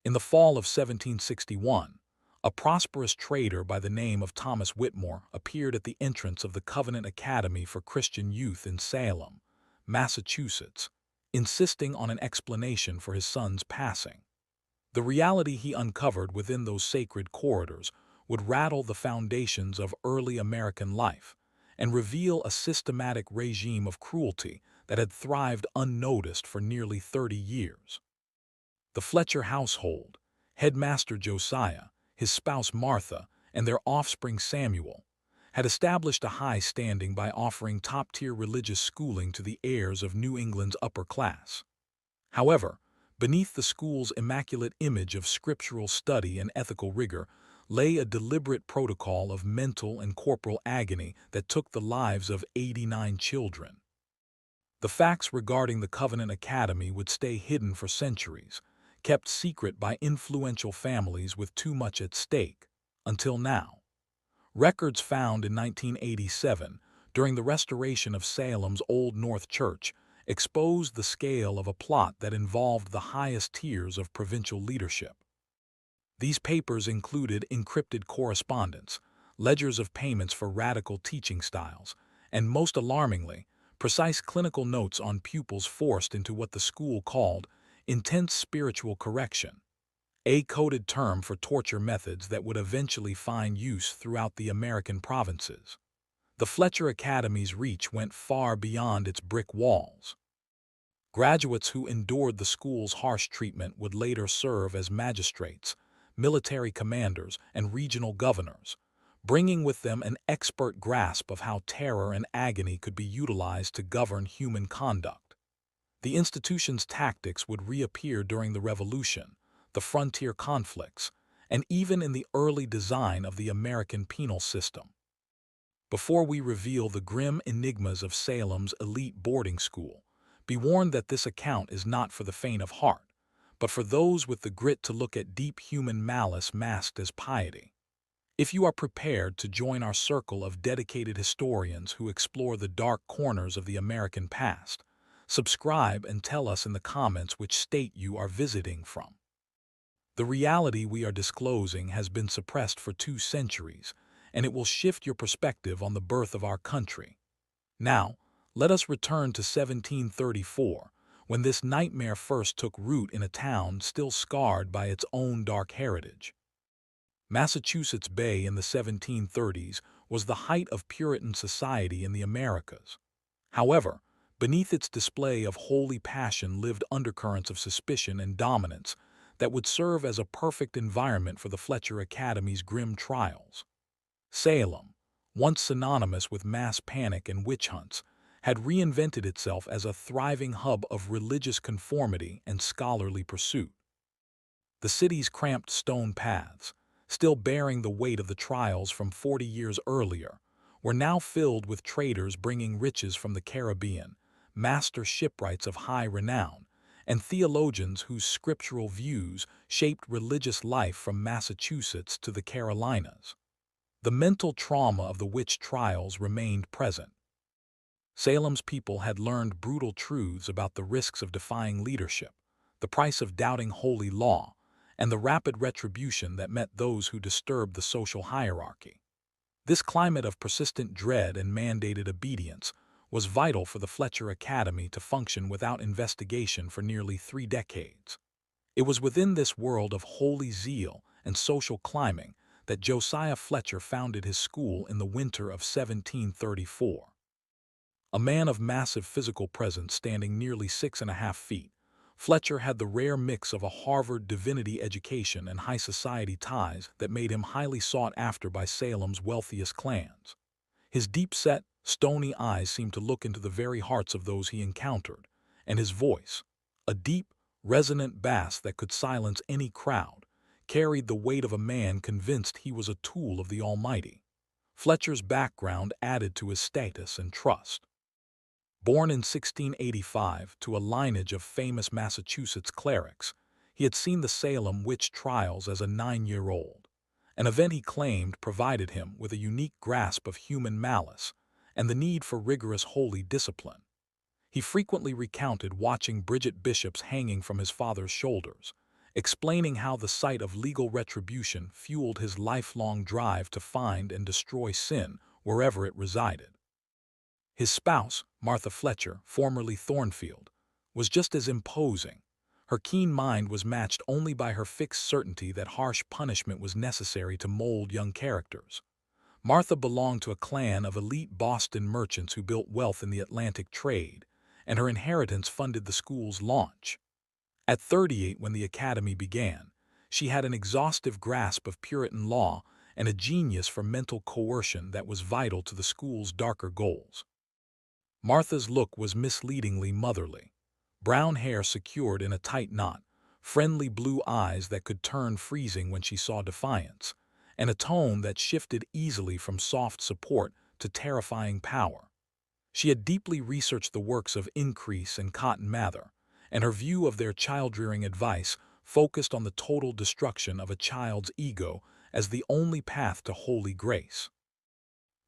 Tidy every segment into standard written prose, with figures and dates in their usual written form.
In the fall of 1761, a prosperous trader by the name of Thomas Whitmore appeared at the entrance of the Covenant Academy for Christian Youth in Salem, Massachusetts, insisting on an explanation for his son's passing. The reality he uncovered within those sacred corridors would rattle the foundations of early American life and reveal a systematic regime of cruelty that had thrived unnoticed for nearly 30 years. The Fletcher household, headmaster Josiah, his spouse Martha, and their offspring Samuel, had established a high standing by offering top-tier religious schooling to the heirs of New England's upper class. However, beneath the school's immaculate image of scriptural study and ethical rigor lay a deliberate protocol of mental and corporal agony that took the lives of 89 children. The facts regarding the Covenant Academy would stay hidden for centuries, kept secret by influential families with too much at stake, until now. Records found in 1987, during the restoration of Salem's Old North Church, exposed the scale of a plot that involved the highest tiers of provincial leadership. These papers included encrypted correspondence, ledgers of payments for radical teaching styles, and most alarmingly, precise clinical notes on pupils forced into what the school called intense spiritual correction, a coded term for torture methods that would eventually find use throughout the American provinces. The Fletcher Academy's reach went far beyond its brick walls. Graduates who endured the school's harsh treatment would later serve as magistrates, military commanders, and regional governors, bringing with them an expert grasp of how terror and agony could be utilized to govern human conduct. The institution's tactics would reappear during the Revolution, the frontier conflicts, and even in the early design of the American penal system. Before we reveal the grim enigmas of Salem's elite boarding school, be warned that this account is not for the faint of heart, but for those with the grit to look at deep human malice masked as piety. If you are prepared to join our circle of dedicated historians who explore the dark corners of the American past, subscribe and tell us in the comments which state you are visiting from. The reality we are disclosing has been suppressed for 2 centuries, and it will shift your perspective on the birth of our country. Now, let us return to 1734, when this nightmare first took root in a town still scarred by its own dark heritage. Massachusetts Bay in the 1730s was the height of Puritan society in the Americas. However, beneath its display of holy passion lived undercurrents of suspicion and dominance that would serve as a perfect environment for the Fletcher Academy's grim trials. Salem, once synonymous with mass panic and witch hunts, had reinvented itself as a thriving hub of religious conformity and scholarly pursuit. The city's cramped stone paths, still bearing the weight of the trials from 40 years earlier, were now filled with traders bringing riches from the Caribbean, master shipwrights of high renown, and theologians whose scriptural views shaped religious life from Massachusetts to the Carolinas. The mental trauma of the witch trials remained present. Salem's people had learned brutal truths about the risks of defying leadership, the price of doubting holy law, and the rapid retribution that met those who disturbed the social hierarchy. This climate of persistent dread and mandated obedience was vital for the Fletcher Academy to function without investigation for nearly 3 decades. It was within this world of holy zeal and social climbing that Josiah Fletcher founded his school in the winter of 1734. A man of massive physical presence standing nearly 6.5 feet, Fletcher had the rare mix of a Harvard divinity education and high society ties that made him highly sought after by Salem's wealthiest clans. His deep-set, stony eyes seemed to look into the very hearts of those he encountered, and his voice, a deep, resonant bass that could silence any crowd, carried the weight of a man convinced he was a tool of the Almighty. Fletcher's background added to his status and trust. Born in 1685 to a lineage of famous Massachusetts clerics, he had seen the Salem witch trials as a 9-year-old, an event he claimed provided him with a unique grasp of human malice and the need for rigorous holy discipline. He frequently recounted watching Bridget Bishop's hanging from his father's shoulders, explaining how the sight of legal retribution fueled his lifelong drive to find and destroy sin wherever it resided. His spouse, Martha Fletcher, formerly Thornfield, was just as imposing. Her keen mind was matched only by her fixed certainty that harsh punishment was necessary to mold young characters. Martha belonged to a clan of elite Boston merchants who built wealth in the Atlantic trade, and her inheritance funded the school's launch. At 38, when the academy began, she had an exhaustive grasp of Puritan law and a genius for mental coercion that was vital to the school's darker goals. Martha's look was misleadingly motherly. Brown hair secured in a tight knot, friendly blue eyes that could turn freezing when she saw defiance, and a tone that shifted easily from soft support to terrifying power. She had deeply researched the works of Increase and Cotton Mather, and her view of their child-rearing advice focused on the total destruction of a child's ego as the only path to holy grace.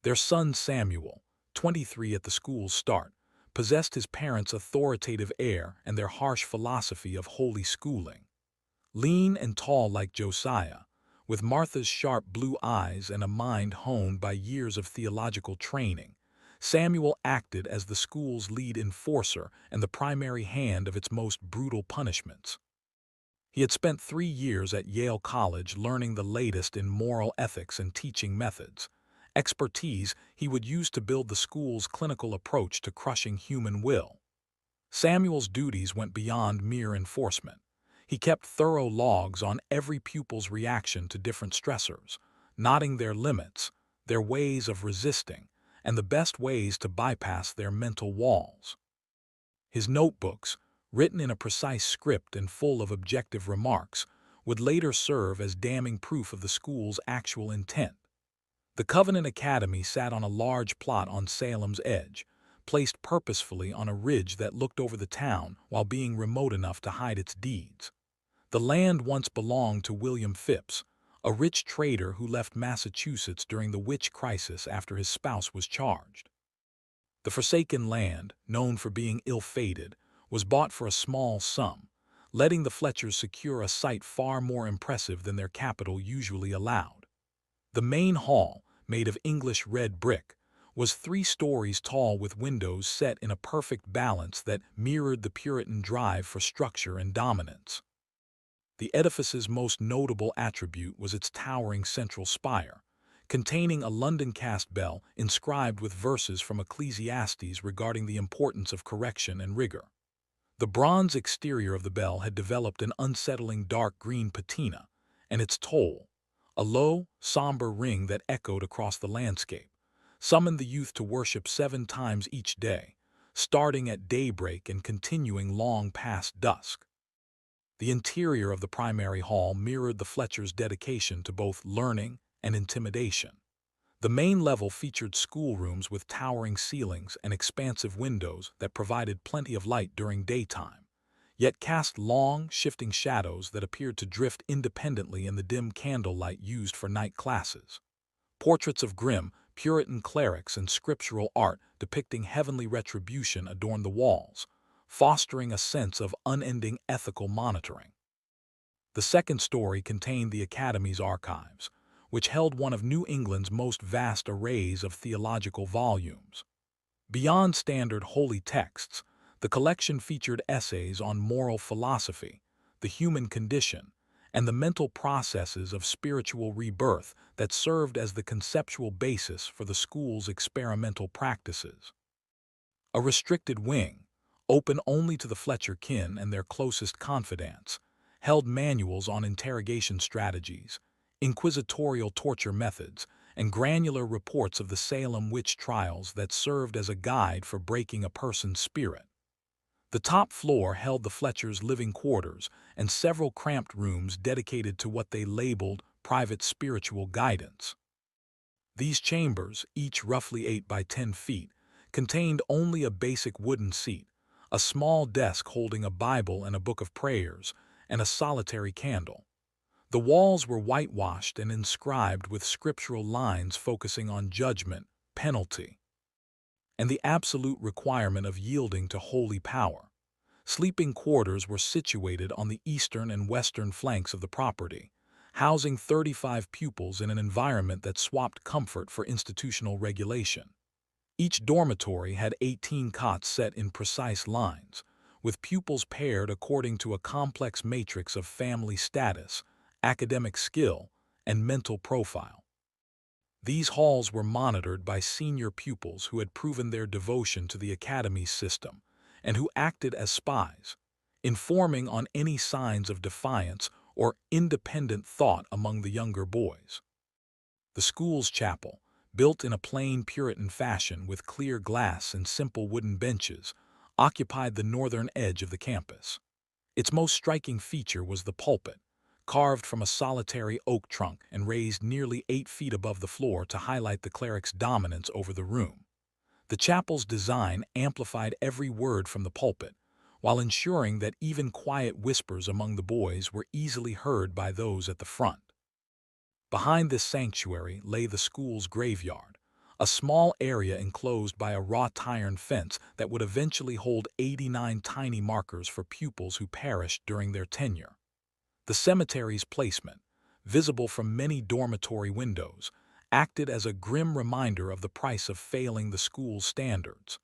Their son Samuel, 23 at the school's start, possessed his parents' authoritative air and their harsh philosophy of holy schooling. Lean and tall like Josiah, with Martha's sharp blue eyes and a mind honed by years of theological training, Samuel acted as the school's lead enforcer and the primary hand of its most brutal punishments. He had spent 3 years at Yale College learning the latest in moral ethics and teaching methods, expertise he would use to build the school's clinical approach to crushing human will. Samuel's duties went beyond mere enforcement. He kept thorough logs on every pupil's reaction to different stressors, noting their limits, their ways of resisting, and the best ways to bypass their mental walls. His notebooks, written in a precise script and full of objective remarks, would later serve as damning proof of the school's actual intent. The Covenant Academy sat on a large plot on Salem's Edge, placed purposefully on a ridge that looked over the town while being remote enough to hide its deeds. The land once belonged to William Phipps, a rich trader who left Massachusetts during the witch crisis after his spouse was charged. The forsaken land, known for being ill-fated, was bought for a small sum, letting the Fletchers secure a site far more impressive than their capital usually allowed. The main hall, made of English red brick, was 3 stories tall with windows set in a perfect balance that mirrored the Puritan drive for structure and dominance. The edifice's most notable attribute was its towering central spire, containing a London-cast bell inscribed with verses from Ecclesiastes regarding the importance of correction and rigor. The bronze exterior of the bell had developed an unsettling dark green patina, and its toll, a low, somber ring that echoed across the landscape, summoned the youth to worship 7 times each day, starting at daybreak and continuing long past dusk. The interior of the primary hall mirrored the Fletchers' dedication to both learning and intimidation. The main level featured schoolrooms with towering ceilings and expansive windows that provided plenty of light during daytime, yet cast long, shifting shadows that appeared to drift independently in the dim candlelight used for night classes. Portraits of grim, Puritan clerics and scriptural art depicting heavenly retribution adorned the walls, fostering a sense of unending ethical monitoring. The second story contained the Academy's archives, which held one of New England's most vast arrays of theological volumes. Beyond standard holy texts, the collection featured essays on moral philosophy, the human condition, and the mental processes of spiritual rebirth that served as the conceptual basis for the school's experimental practices. A restricted wing, open only to the Fletcher kin and their closest confidants, held manuals on interrogation strategies, inquisitorial torture methods, and granular reports of the Salem witch trials that served as a guide for breaking a person's spirit. The top floor held the Fletchers' living quarters and several cramped rooms dedicated to what they labeled private spiritual guidance. These chambers, each roughly 8 by 10 feet, contained only a basic wooden seat, a small desk holding a Bible and a book of prayers, and a solitary candle. The walls were whitewashed and inscribed with scriptural lines focusing on judgment, penalty, and the absolute requirement of yielding to holy power. Sleeping quarters were situated on the eastern and western flanks of the property, housing 35 pupils in an environment that swapped comfort for institutional regulation. Each dormitory had 18 cots set in precise lines, with pupils paired according to a complex matrix of family status, academic skill, and mental profile. These halls were monitored by senior pupils who had proven their devotion to the academy's system and who acted as spies, informing on any signs of defiance or independent thought among the younger boys. The school's chapel, built in a plain Puritan fashion with clear glass and simple wooden benches, occupied the northern edge of the campus. Its most striking feature was the pulpit, carved from a solitary oak trunk and raised nearly 8 feet above the floor to highlight the cleric's dominance over the room. The chapel's design amplified every word from the pulpit, while ensuring that even quiet whispers among the boys were easily heard by those at the front. Behind this sanctuary lay the school's graveyard, a small area enclosed by a wrought iron fence that would eventually hold 89 tiny markers for pupils who perished during their tenure. The cemetery's placement, visible from many dormitory windows, acted as a grim reminder of the price of failing the school's standards.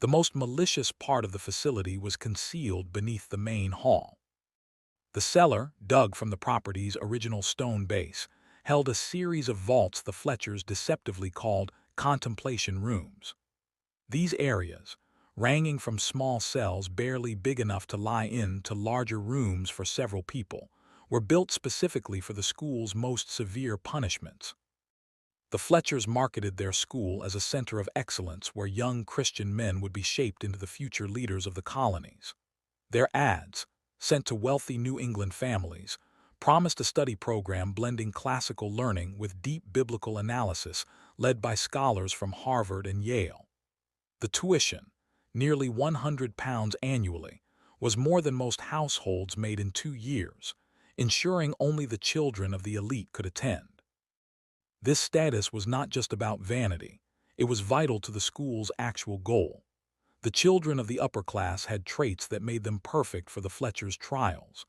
The most malicious part of the facility was concealed beneath the main hall. The cellar, dug from the property's original stone base, held a series of vaults the Fletchers deceptively called contemplation rooms. These areas, ranging from small cells barely big enough to lie in to larger rooms for several people, were built specifically for the school's most severe punishments. The Fletchers marketed their school as a center of excellence where young Christian men would be shaped into the future leaders of the colonies. Their ads, sent to wealthy New England families, promised a study program blending classical learning with deep biblical analysis led by scholars from Harvard and Yale. The tuition, nearly £100 annually, was more than most households made in 2 years, ensuring only the children of the elite could attend. This status was not just about vanity, it was vital to the school's actual goal. The children of the upper class had traits that made them perfect for the Fletchers' trials.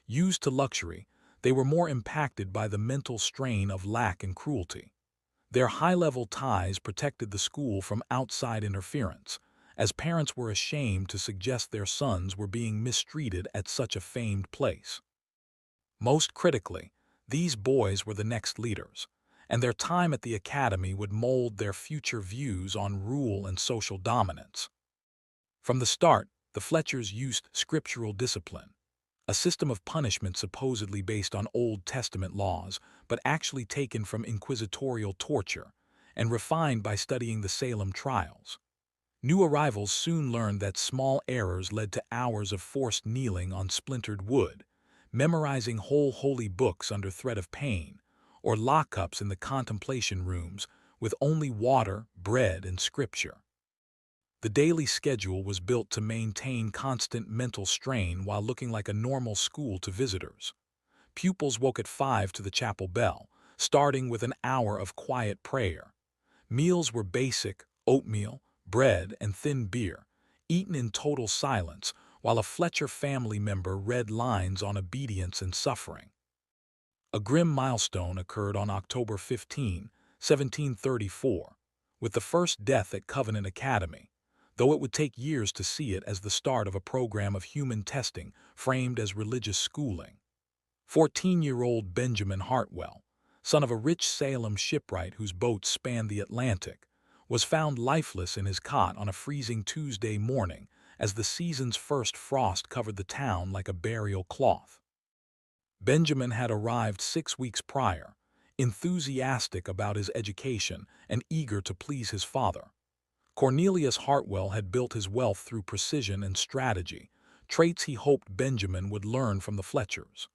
Used to luxury, they were more impacted by the mental strain of lack and cruelty. Their high-level ties protected the school from outside interference, as parents were ashamed to suggest their sons were being mistreated at such a famed place. Most critically, these boys were the next leaders, and their time at the academy would mold their future views on rule and social dominance. From the start, the Fletchers used scriptural discipline, a system of punishment supposedly based on Old Testament laws, but actually taken from inquisitorial torture and refined by studying the Salem trials. New arrivals soon learned that small errors led to hours of forced kneeling on splintered wood, memorizing whole holy books under threat of pain, or lockups in the contemplation rooms with only water, bread, and scripture. The daily schedule was built to maintain constant mental strain while looking like a normal school to visitors. Pupils woke at 5 to the chapel bell, starting with an hour of quiet prayer. Meals were basic, oatmeal, bread, and thin beer, eaten in total silence, while a Fletcher family member read lines on obedience and suffering. A grim milestone occurred on October 15, 1734, with the first death at Covenant Academy, though it would take years to see it as the start of a program of human testing framed as religious schooling. 14-year-old Benjamin Hartwell, son of a rich Salem shipwright whose boat spanned the Atlantic, was found lifeless in his cot on a freezing Tuesday morning as the season's first frost covered the town like a burial cloth. Benjamin had arrived 6 weeks prior, enthusiastic about his education and eager to please his father. Cornelius Hartwell had built his wealth through precision and strategy, traits he hoped Benjamin would learn from the Fletchers.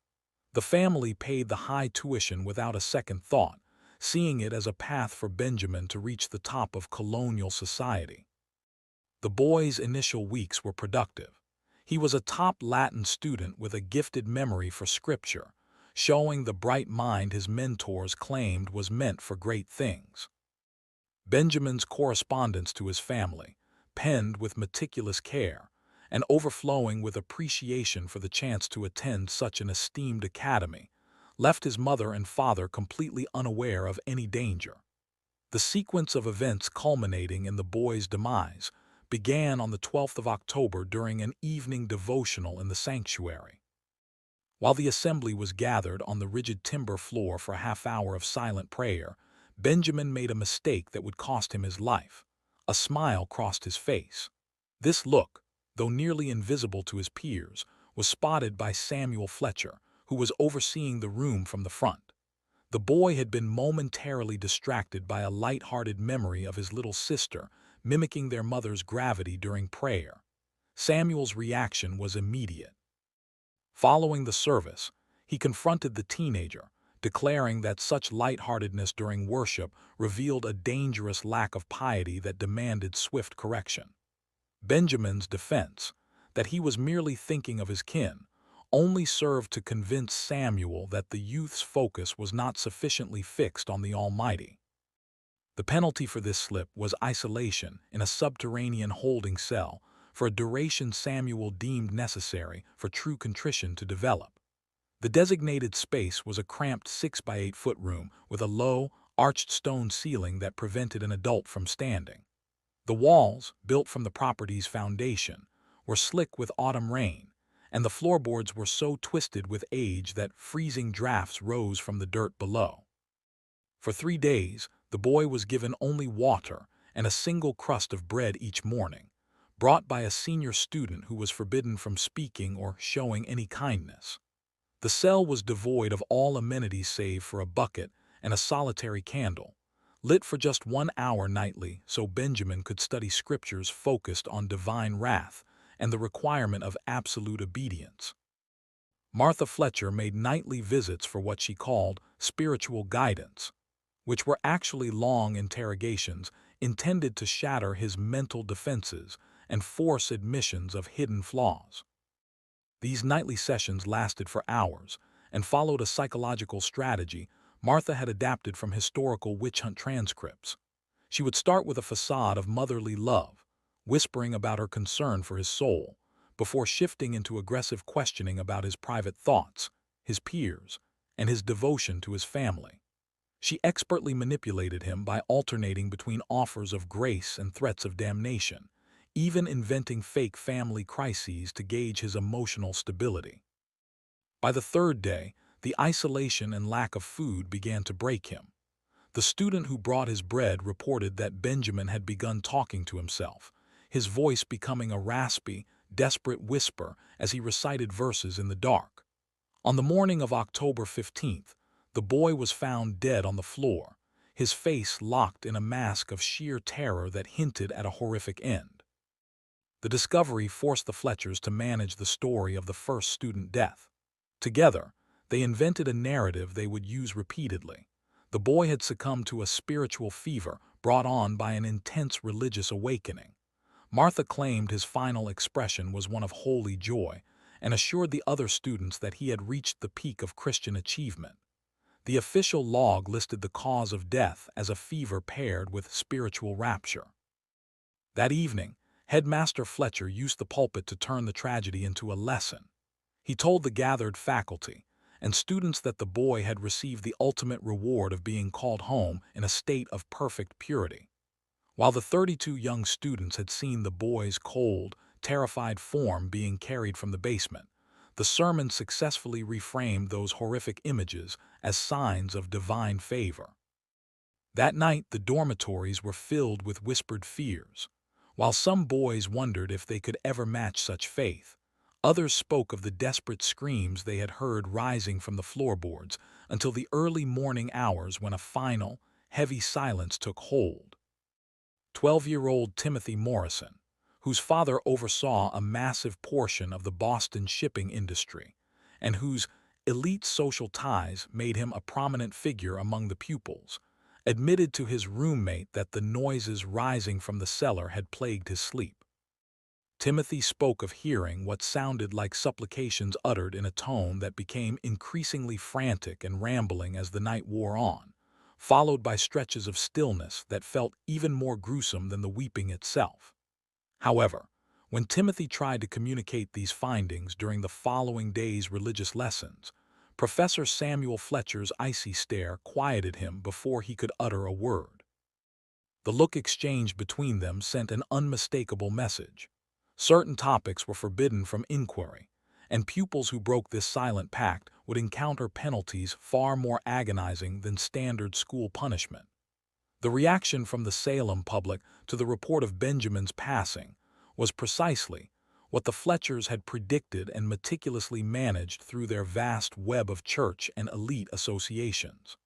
The family paid the high tuition without a second thought, seeing it as a path for Benjamin to reach the top of colonial society. The boy's initial weeks were productive. He was a top Latin student with a gifted memory for scripture, showing the bright mind his mentors claimed was meant for great things. Benjamin's correspondence to his family, penned with meticulous care, and overflowing with appreciation for the chance to attend such an esteemed academy, left his mother and father completely unaware of any danger. The sequence of events culminating in the boy's demise began on the 12th of October during an evening devotional in the sanctuary. While the assembly was gathered on the rigid timber floor for a half-hour of silent prayer, Benjamin made a mistake that would cost him his life. A smile crossed his face. This look, though nearly invisible to his peers, was spotted by Samuel Fletcher, who was overseeing the room from the front. The boy had been momentarily distracted by a light-hearted memory of his little sister, mimicking their mother's gravity during prayer. Samuel's reaction was immediate. Following the service, he confronted the teenager, declaring that such lightheartedness during worship revealed a dangerous lack of piety that demanded swift correction. Benjamin's defense, that he was merely thinking of his kin, only served to convince Samuel that the youth's focus was not sufficiently fixed on the Almighty. The penalty for this slip was isolation in a subterranean holding cell for a duration Samuel deemed necessary for true contrition to develop. The designated space was a cramped 6 by 8 foot room with a low, arched stone ceiling that prevented an adult from standing. The walls, built from the property's foundation, were slick with autumn rain, and the floorboards were so twisted with age that freezing drafts rose from the dirt below. For 3 days, the boy was given only water and a single crust of bread each morning, brought by a senior student who was forbidden from speaking or showing any kindness. The cell was devoid of all amenities save for a bucket and a solitary candle, lit for just 1 hour nightly so Benjamin could study scriptures focused on divine wrath and the requirement of absolute obedience. Martha Fletcher made nightly visits for what she called spiritual guidance, which were actually long interrogations intended to shatter his mental defenses and force admissions of hidden flaws. These nightly sessions lasted for hours and followed a psychological strategy Martha had adapted from historical witch hunt transcripts. She would start with a facade of motherly love, whispering about her concern for his soul, before shifting into aggressive questioning about his private thoughts, his peers, and his devotion to his family. She expertly manipulated him by alternating between offers of grace and threats of damnation, even inventing fake family crises to gauge his emotional stability. By the 3rd day, the isolation and lack of food began to break him. The student who brought his bread reported that Benjamin had begun talking to himself, his voice becoming a raspy, desperate whisper as he recited verses in the dark. On the morning of October 15th, the boy was found dead on the floor, his face locked in a mask of sheer terror that hinted at a horrific end. The discovery forced the Fletchers to manage the story of the first student death. Together, they invented a narrative they would use repeatedly. The boy had succumbed to a spiritual fever brought on by an intense religious awakening. Martha claimed his final expression was one of holy joy and assured the other students that he had reached the peak of Christian achievement. The official log listed the cause of death as a fever paired with spiritual rapture. That evening, Headmaster Fletcher used the pulpit to turn the tragedy into a lesson. He told the gathered faculty and students that the boy had received the ultimate reward of being called home in a state of perfect purity. While the 32 young students had seen the boy's cold, terrified form being carried from the basement, the sermon successfully reframed those horrific images as signs of divine favor. That night, the dormitories were filled with whispered fears. While some boys wondered if they could ever match such faith, others spoke of the desperate screams they had heard rising from the floorboards until the early morning hours when a final, heavy silence took hold. 12-year-old Timothy Morrison, whose father oversaw a massive portion of the Boston shipping industry, and whose elite social ties made him a prominent figure among the pupils, admitted to his roommate that the noises rising from the cellar had plagued his sleep. Timothy spoke of hearing what sounded like supplications uttered in a tone that became increasingly frantic and rambling as the night wore on, followed by stretches of stillness that felt even more gruesome than the weeping itself. However, When Timothy tried to communicate these findings during the following day's religious lessons, Professor Samuel Fletcher's icy stare quieted him before he could utter a word. The look exchanged between them sent an unmistakable message. Certain topics were forbidden from inquiry, and pupils who broke this silent pact would encounter penalties far more agonizing than standard school punishment. The reaction from the Salem public to the report of Benjamin's passing was precisely what the Fletchers had predicted and meticulously managed through their vast web of church and elite associations.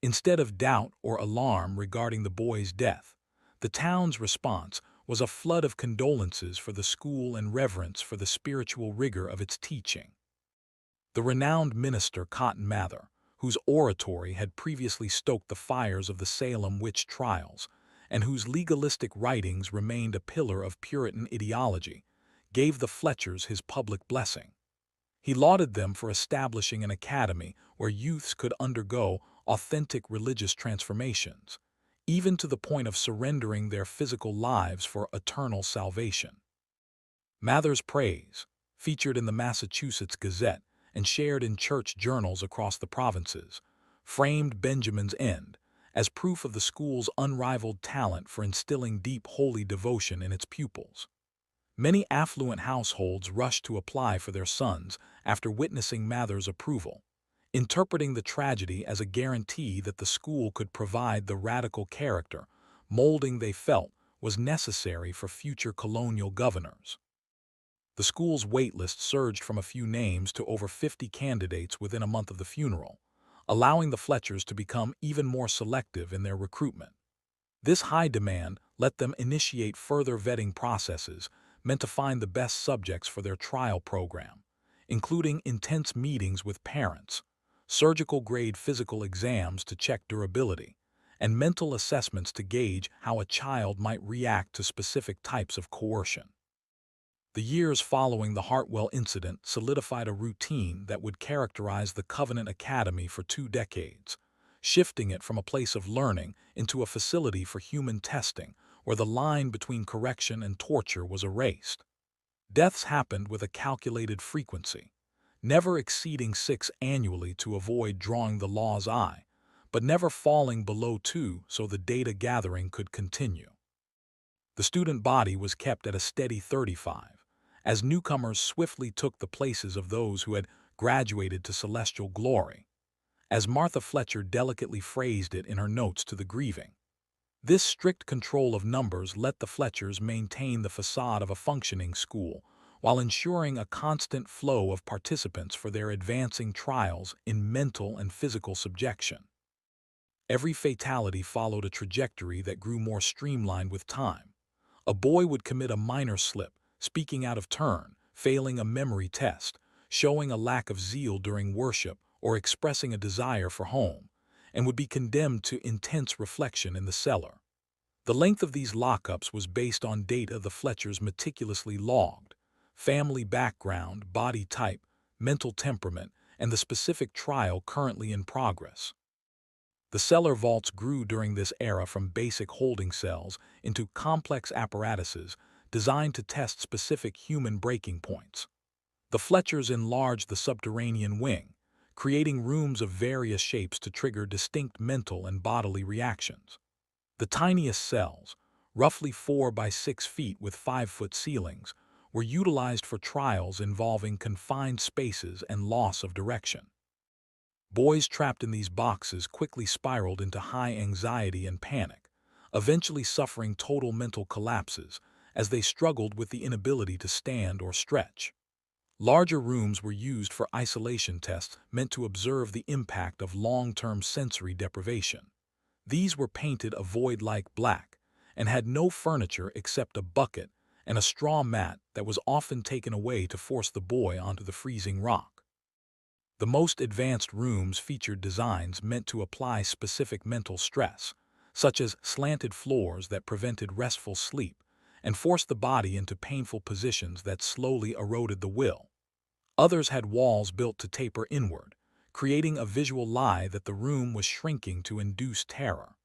Instead of doubt or alarm regarding the boy's death, the town's response was a flood of condolences for the school and reverence for the spiritual rigor of its teaching. The renowned minister Cotton Mather, whose oratory had previously stoked the fires of the Salem witch trials, and whose legalistic writings remained a pillar of Puritan ideology, gave the Fletchers his public blessing. He lauded them for establishing an academy where youths could undergo authentic religious transformations, even to the point of surrendering their physical lives for eternal salvation. Mather's praise, featured in the Massachusetts Gazette and shared in church journals across the provinces, framed Benjamin's end as proof of the school's unrivaled talent for instilling deep holy devotion in its pupils. Many affluent households rushed to apply for their sons after witnessing Mather's approval, interpreting the tragedy as a guarantee that the school could provide the radical character molding they felt was necessary for future colonial governors. The school's waitlist surged from a few names to over 50 candidates within a month of the funeral, allowing the Fletchers to become even more selective in their recruitment. This high demand let them initiate further vetting processes meant to find the best subjects for their trial program, including intense meetings with parents, surgical-grade physical exams to check durability, and mental assessments to gauge how a child might react to specific types of coercion. The years following the Hartwell incident solidified a routine that would characterize the Covenant Academy for 2 decades, shifting it from a place of learning into a facility for human testing where the line between correction and torture was erased. Deaths happened with a calculated frequency, never exceeding 6 annually to avoid drawing the law's eye, but never falling below 2 so the data gathering could continue. The student body was kept at a steady 35, as newcomers swiftly took the places of those who had graduated to celestial glory, as Martha Fletcher delicately phrased it in her notes to the grieving. This strict control of numbers let the Fletchers maintain the facade of a functioning school, while ensuring a constant flow of participants for their advancing trials in mental and physical subjection. Every fatality followed a trajectory that grew more streamlined with time. A boy would commit a minor slip, speaking out of turn, failing a memory test, showing a lack of zeal during worship, or expressing a desire for home, and would be condemned to intense reflection in the cellar. The length of these lockups was based on data the Fletchers meticulously logged: family background, body type, mental temperament, and the specific trial currently in progress. The cellar vaults grew during this era from basic holding cells into complex apparatuses designed to test specific human breaking points. The Fletchers enlarged the subterranean wing, creating rooms of various shapes to trigger distinct mental and bodily reactions. The tiniest cells, roughly 4 by 6 feet with 5-foot ceilings, were utilized for trials involving confined spaces and loss of direction. Boys trapped in these boxes quickly spiraled into high anxiety and panic, eventually suffering total mental collapses as they struggled with the inability to stand or stretch. Larger rooms were used for isolation tests meant to observe the impact of long-term sensory deprivation. These were painted a void-like black and had no furniture except a bucket and a straw mat that was often taken away to force the boy onto the freezing rock. The most advanced rooms featured designs meant to apply specific mental stress, such as slanted floors that prevented restful sleep and forced the body into painful positions that slowly eroded the will. Others had walls built to taper inward, creating a visual lie that the room was shrinking to induce terror.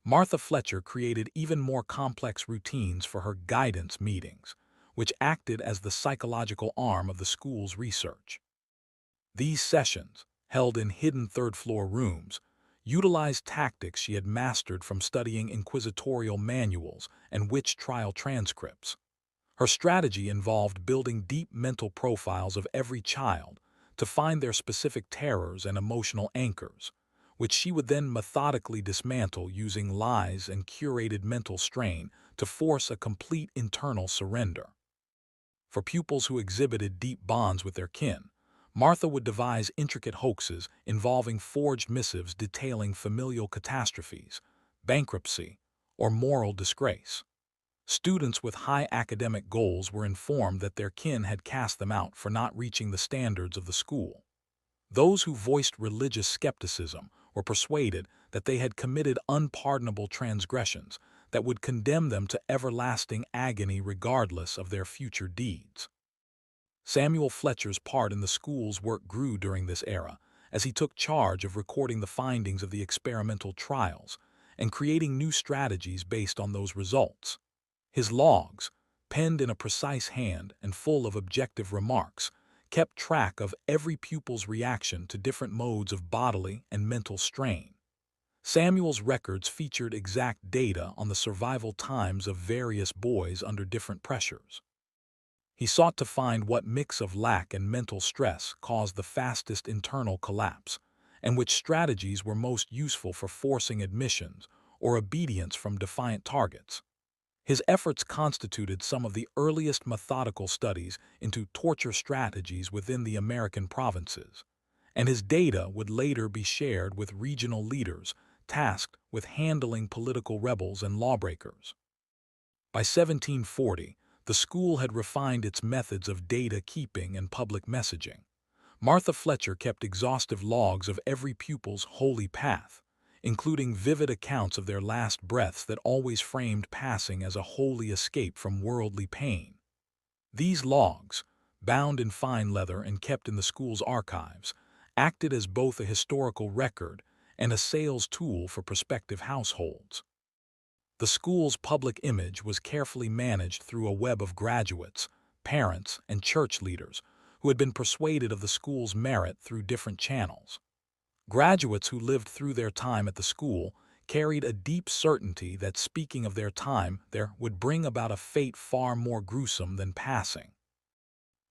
Martha Fletcher created even more complex routines for her guidance meetings, which acted as the psychological arm of the school's research. These sessions, held in hidden third-floor rooms, utilized tactics she had mastered from studying inquisitorial manuals and witch trial transcripts. Her strategy involved building deep mental profiles of every child to find their specific terrors and emotional anchors, which she would then methodically dismantle using lies and curated mental strain to force a complete internal surrender. For pupils who exhibited deep bonds with their kin, Martha would devise intricate hoaxes involving forged missives detailing familial catastrophes, bankruptcy, or moral disgrace. Students with high academic goals were informed that their kin had cast them out for not reaching the standards of the school. Those who voiced religious skepticism were persuaded that they had committed unpardonable transgressions that would condemn them to everlasting agony regardless of their future deeds. Samuel Fletcher's part in the school's work grew during this era, as he took charge of recording the findings of the experimental trials and creating new strategies based on those results. His logs, penned in a precise hand and full of objective remarks, kept track of every pupil's reaction to different modes of bodily and mental strain. Samuel's records featured exact data on the survival times of various boys under different pressures. He sought to find what mix of lack and mental stress caused the fastest internal collapse, and which strategies were most useful for forcing admissions or obedience from defiant targets. His efforts constituted some of the earliest methodical studies into torture strategies within the American provinces, and his data would later be shared with regional leaders tasked with handling political rebels and lawbreakers. By 1740, the school had refined its methods of data keeping and public messaging. Martha Fletcher kept exhaustive logs of every pupil's holy path, including vivid accounts of their last breaths that always framed passing as a holy escape from worldly pain. These logs, bound in fine leather and kept in the school's archives, acted as both a historical record and a sales tool for prospective households. The school's public image was carefully managed through a web of graduates, parents, and church leaders who had been persuaded of the school's merit through different channels. Graduates who lived through their time at the school carried a deep certainty that speaking of their time there would bring about a fate far more gruesome than passing.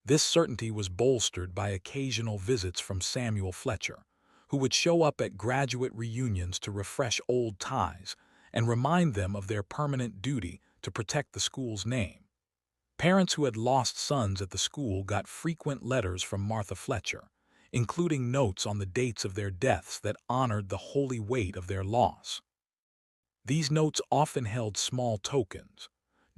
This certainty was bolstered by occasional visits from Samuel Fletcher, who would show up at graduate reunions to refresh old ties and remind them of their permanent duty to protect the school's name. Parents who had lost sons at the school got frequent letters from Martha Fletcher, including notes on the dates of their deaths that honored the holy weight of their loss. These notes often held small tokens,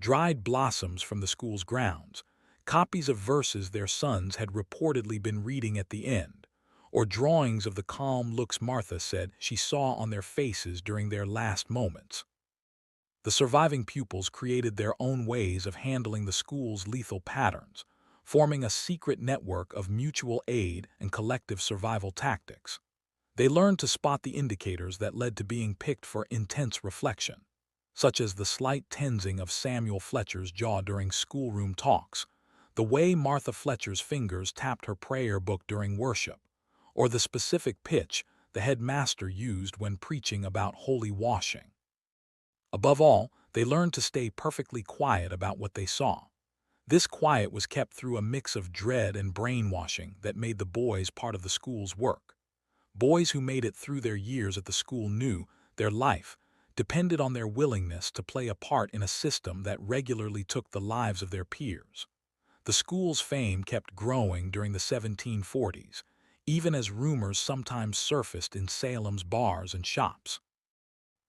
dried blossoms from the school's grounds, copies of verses their sons had reportedly been reading at the end, or drawings of the calm looks Martha said she saw on their faces during their last moments. The surviving pupils created their own ways of handling the school's lethal patterns, forming a secret network of mutual aid and collective survival tactics. They learned to spot the indicators that led to being picked for intense reflection, such as the slight tensing of Samuel Fletcher's jaw during schoolroom talks, the way Martha Fletcher's fingers tapped her prayer book during worship, or the specific pitch the headmaster used when preaching about holy washing. Above all, they learned to stay perfectly quiet about what they saw. This quiet was kept through a mix of dread and brainwashing that made the boys part of the school's work. Boys who made it through their years at the school knew their life depended on their willingness to play a part in a system that regularly took the lives of their peers. The school's fame kept growing during the 1740s, even as rumors sometimes surfaced in Salem's bars and shops.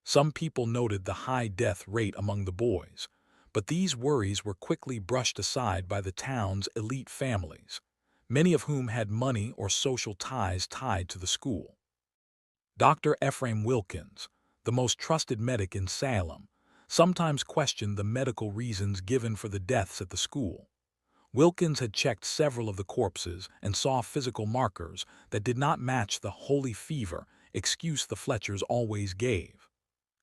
Some people noted the high death rate among the boys, but these worries were quickly brushed aside by the town's elite families, many of whom had money or social ties tied to the school. Dr. Ephraim Wilkins, the most trusted medic in Salem, sometimes questioned the medical reasons given for the deaths at the school. Wilkins had checked several of the corpses and saw physical markers that did not match the holy fever excuse the Fletchers always gave.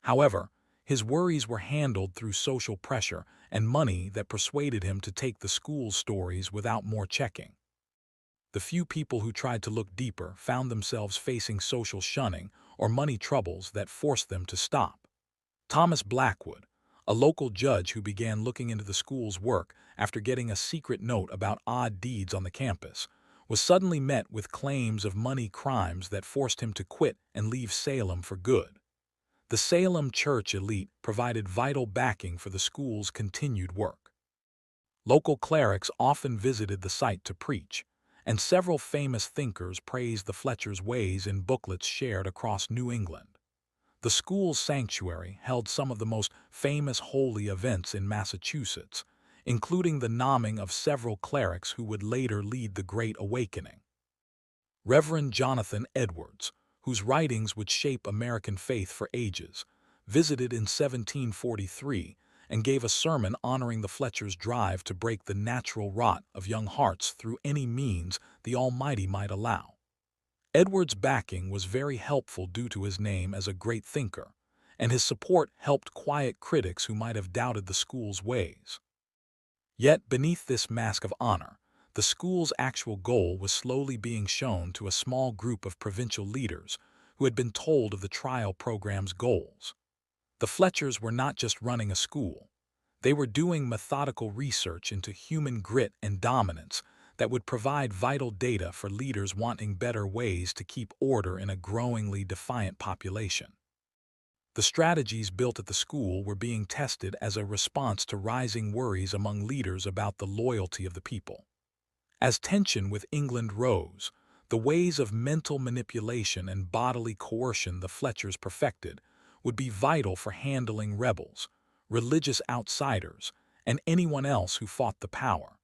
However, his worries were handled through social pressure and money that persuaded him to take the school's stories without more checking. The few people who tried to look deeper found themselves facing social shunning or money troubles that forced them to stop. Thomas Blackwood, a local judge who began looking into the school's work after getting a secret note about odd deeds on the campus, was suddenly met with claims of money crimes that forced him to quit and leave Salem for good. The Salem church elite provided vital backing for the school's continued work. Local clerics often visited the site to preach, and several famous thinkers praised the Fletcher's ways in booklets shared across New England. The school's sanctuary held some of the most famous holy events in Massachusetts, including the nomming of several clerics who would later lead the Great Awakening. Reverend Jonathan Edwards, whose writings would shape American faith for ages, visited in 1743 and gave a sermon honoring the Fletchers' drive to break the natural rot of young hearts through any means the Almighty might allow. Edwards' backing was very helpful due to his name as a great thinker, and his support helped quiet critics who might have doubted the school's ways. Yet beneath this mask of honor, the school's actual goal was slowly being shown to a small group of provincial leaders who had been told of the trial program's goals. The Fletchers were not just running a school. They were doing methodical research into human grit and dominance that would provide vital data for leaders wanting better ways to keep order in a growingly defiant population. The strategies built at the school were being tested as a response to rising worries among leaders about the loyalty of the people. As tension with England rose, the ways of mental manipulation and bodily coercion the Fletchers perfected would be vital for handling rebels, religious outsiders, and anyone else who fought the power.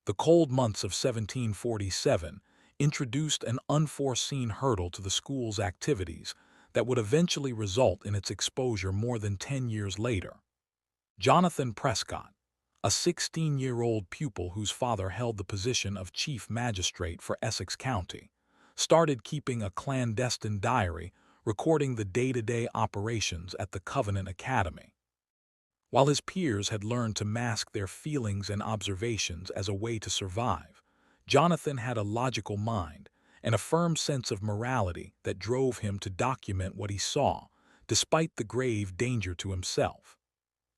The cold months of 1747 introduced an unforeseen hurdle to the school's activities that would eventually result in its exposure more than 10 years later. Jonathan Prescott, a 16-year-old pupil whose father held the position of chief magistrate for Essex County, started keeping a clandestine diary recording the day-to-day operations at the Covenant Academy. While his peers had learned to mask their feelings and observations as a way to survive, Jonathan had a logical mind and a firm sense of morality that drove him to document what he saw, despite the grave danger to himself.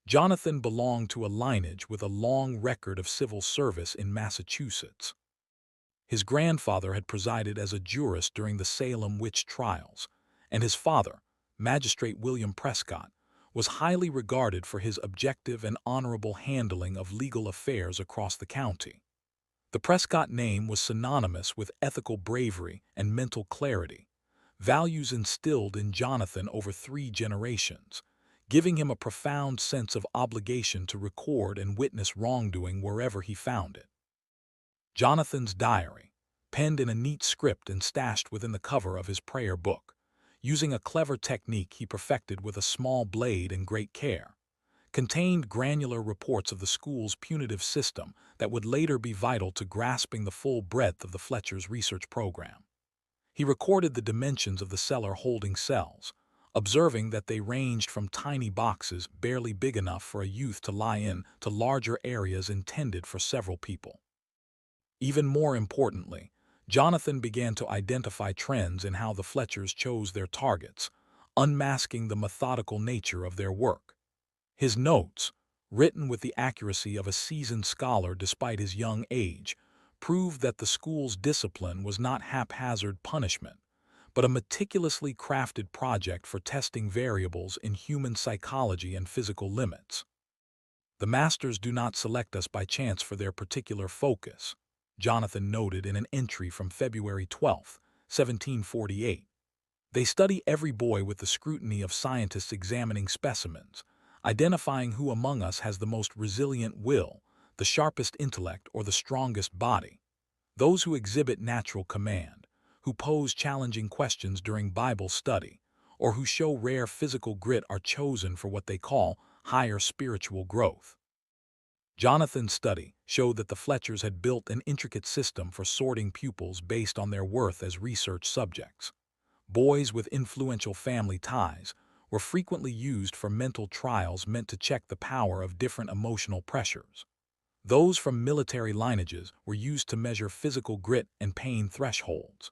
Jonathan belonged to a lineage with a long record of civil service in Massachusetts. His grandfather had presided as a jurist during the Salem witch trials, and his father, Magistrate William Prescott, was highly regarded for his objective and honorable handling of legal affairs across the county. The Prescott name was synonymous with ethical bravery and mental clarity, values instilled in Jonathan over 3 generations, giving him a profound sense of obligation to record and witness wrongdoing wherever he found it. Jonathan's diary, penned in a neat script and stashed within the cover of his prayer book, using a clever technique he perfected with a small blade and great care, contained granular reports of the school's punitive system that would later be vital to grasping the full breadth of the Fletcher's research program. He recorded the dimensions of the cellar holding cells, observing that they ranged from tiny boxes barely big enough for a youth to lie in to larger areas intended for several people. Even more importantly, Jonathan began to identify trends in how the Fletchers chose their targets, unmasking the methodical nature of their work. His notes, written with the accuracy of a seasoned scholar despite his young age, proved that the school's discipline was not haphazard punishment, but a meticulously crafted project for testing variables in human psychology and physical limits. The masters do not select us by chance for their particular focus, Jonathan noted in an entry from February 12, 1748. They study every boy with the scrutiny of scientists examining specimens, identifying who among us has the most resilient will, the sharpest intellect, or the strongest body. Those who exhibit natural command, who pose challenging questions during Bible study, or who show rare physical grit are chosen for what they call higher spiritual growth. Jonathan's study showed that the Fletchers had built an intricate system for sorting pupils based on their worth as research subjects. Boys with influential family ties were frequently used for mental trials meant to check the power of different emotional pressures. Those from military lineages were used to measure physical grit and pain thresholds.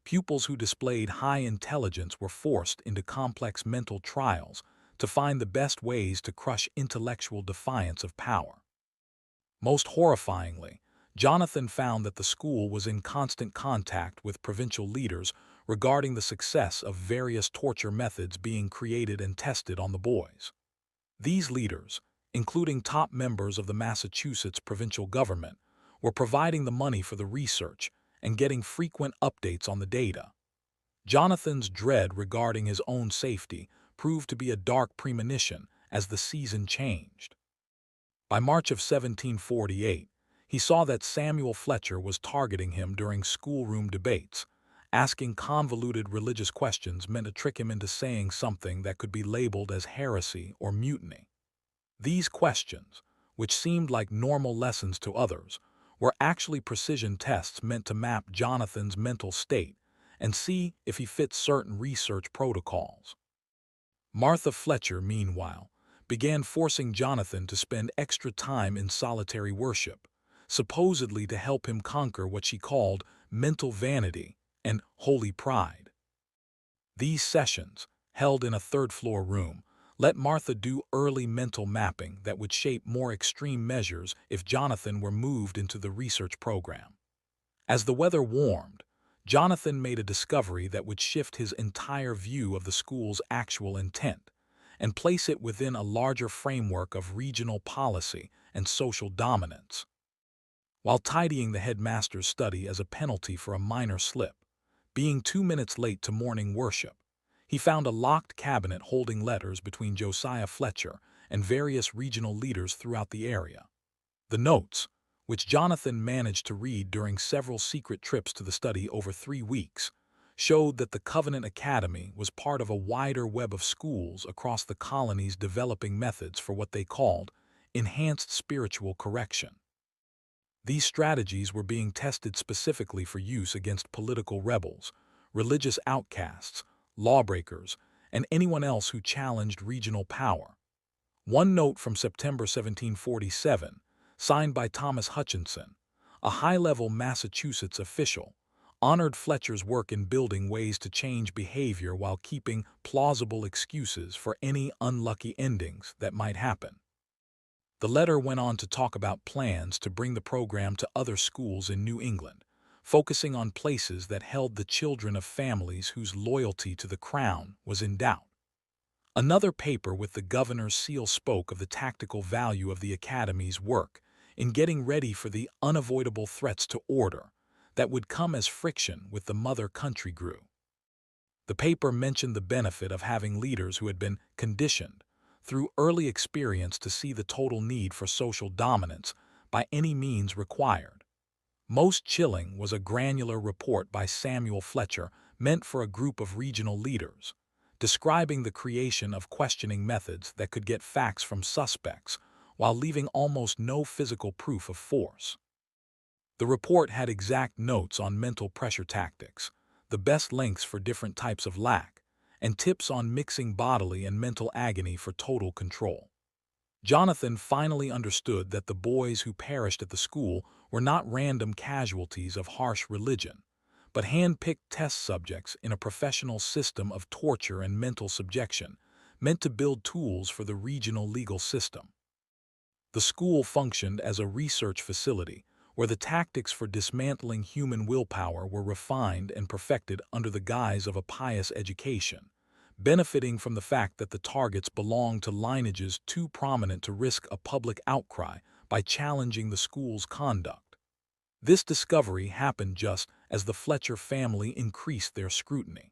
Pupils who displayed high intelligence were forced into complex mental trials to find the best ways to crush intellectual defiance of power. Most horrifyingly, Jonathan found that the school was in constant contact with provincial leaders regarding the success of various torture methods being created and tested on the boys. These leaders, including top members of the Massachusetts provincial government, were providing the money for the research and getting frequent updates on the data. Jonathan's dread regarding his own safety proved to be a dark premonition as the season changed. By March of 1748, he saw that Samuel Fletcher was targeting him during schoolroom debates, asking convoluted religious questions meant to trick him into saying something that could be labeled as heresy or mutiny. These questions, which seemed like normal lessons to others, were actually precision tests meant to map Jonathan's mental state and see if he fit certain research protocols. Martha Fletcher, meanwhile, began forcing Jonathan to spend extra time in solitary worship, supposedly to help him conquer what she called mental vanity and holy pride. These sessions, held in a third-floor room, let Martha do early mental mapping that would shape more extreme measures if Jonathan were moved into the research program. As the weather warmed, Jonathan made a discovery that would shift his entire view of the school's actual intent and place it within a larger framework of regional policy and social dominance. While tidying the headmaster's study as a penalty for a minor slip, being 2 minutes late to morning worship, he found a locked cabinet holding letters between Josiah Fletcher and various regional leaders throughout the area. The notes, which Jonathan managed to read during several secret trips to the study over 3 weeks, showed that the Covenant Academy was part of a wider web of schools across the colonies developing methods for what they called enhanced spiritual correction. These strategies were being tested specifically for use against political rebels, religious outcasts, lawbreakers, and anyone else who challenged regional power. One note from September 1747, signed by Thomas Hutchinson, a high-level Massachusetts official, honored Fletcher's work in building ways to change behavior while keeping plausible excuses for any unlucky endings that might happen. The letter went on to talk about plans to bring the program to other schools in New England, focusing on places that held the children of families whose loyalty to the crown was in doubt. Another paper with the governor's seal spoke of the tactical value of the academy's work in getting ready for the unavoidable threats to order that would come as friction with the mother country grew. The paper mentioned the benefit of having leaders who had been conditioned through early experience to see the total need for social dominance by any means required. Most chilling was a granular report by Samuel Fletcher meant for a group of regional leaders, describing the creation of questioning methods that could get facts from suspects while leaving almost no physical proof of force. The report had exact notes on mental pressure tactics, the best lengths for different types of lack, and tips on mixing bodily and mental agony for total control. Jonathan finally understood that the boys who perished at the school were not random casualties of harsh religion, but hand-picked test subjects in a professional system of torture and mental subjection, meant to build tools for the regional legal system. The school functioned as a research facility where the tactics for dismantling human willpower were refined and perfected under the guise of a pious education, benefiting from the fact that the targets belonged to lineages too prominent to risk a public outcry by challenging the school's conduct. This discovery happened just as the Fletcher family increased their scrutiny.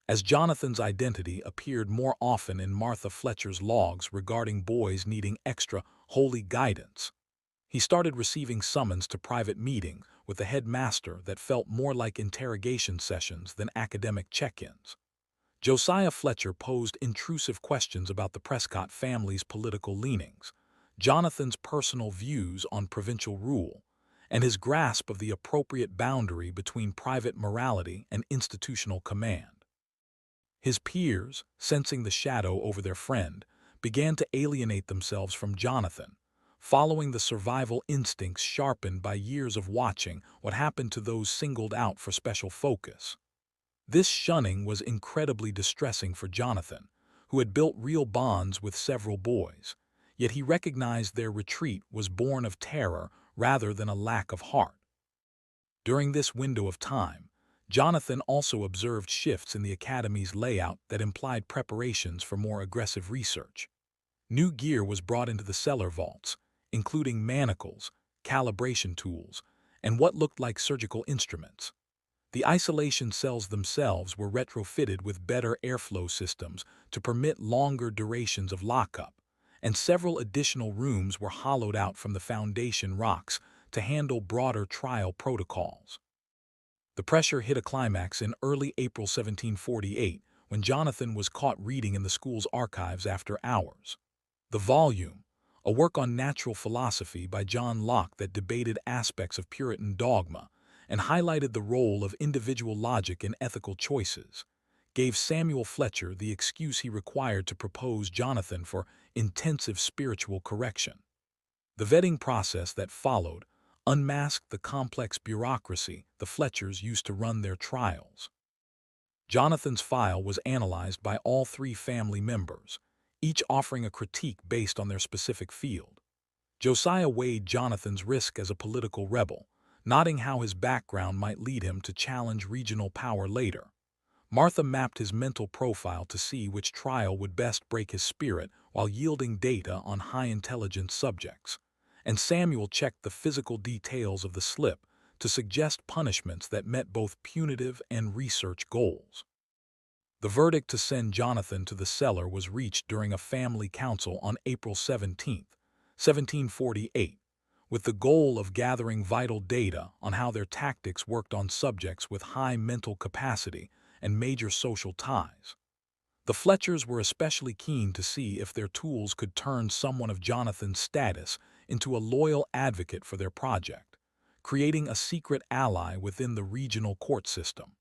As Jonathan's identity appeared more often in Martha Fletcher's logs regarding boys needing extra holy guidance, he started receiving summons to private meetings with the headmaster that felt more like interrogation sessions than academic check-ins. Josiah Fletcher posed intrusive questions about the Prescott family's political leanings, Jonathan's personal views on provincial rule, and his grasp of the appropriate boundary between private morality and institutional command. His peers, sensing the shadow over their friend, began to alienate themselves from Jonathan, following the survival instincts sharpened by years of watching what happened to those singled out for special focus. This shunning was incredibly distressing for Jonathan, who had built real bonds with several boys, yet he recognized their retreat was born of terror rather than a lack of heart. During this window of time, Jonathan also observed shifts in the academy's layout that implied preparations for more aggressive research. New gear was brought into the cellar vaults, including manacles, calibration tools, and what looked like surgical instruments. The isolation cells themselves were retrofitted with better airflow systems to permit longer durations of lockup, and several additional rooms were hollowed out from the foundation rocks to handle broader trial protocols. The pressure hit a climax in early April 1748 when Jonathan was caught reading in the school's archives after hours. The volume, a work on natural philosophy by John Locke that debated aspects of Puritan dogma and highlighted the role of individual logic in ethical choices, gave Samuel Fletcher the excuse he required to propose Jonathan for intensive spiritual correction. The vetting process that followed unmasked the complex bureaucracy the Fletchers used to run their trials. Jonathan's file was analyzed by all three family members, each offering a critique based on their specific field. Josiah weighed Jonathan's risk as a political rebel, noting how his background might lead him to challenge regional power later. Martha mapped his mental profile to see which trial would best break his spirit while yielding data on high-intelligence subjects, and Samuel checked the physical details of the slip to suggest punishments that met both punitive and research goals. The verdict to send Jonathan to the cellar was reached during a family council on April 17, 1748, with the goal of gathering vital data on how their tactics worked on subjects with high mental capacity and major social ties. The Fletchers were especially keen to see if their tools could turn someone of Jonathan's status into a loyal advocate for their project, creating a secret ally within the regional court system.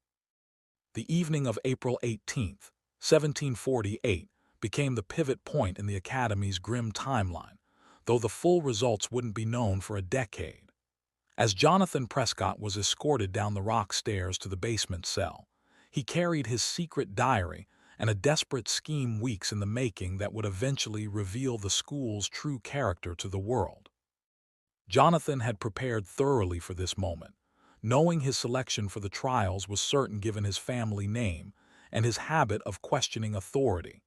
The evening of April 18, 1748, became the pivot point in the Academy's grim timeline, though the full results wouldn't be known for a decade. As Jonathan Prescott was escorted down the rock stairs to the basement cell, he carried his secret diary and a desperate scheme weeks in the making that would eventually reveal the school's true character to the world. Jonathan had prepared thoroughly for this moment, knowing his selection for the trials was certain given his family name and his habit of questioning authority.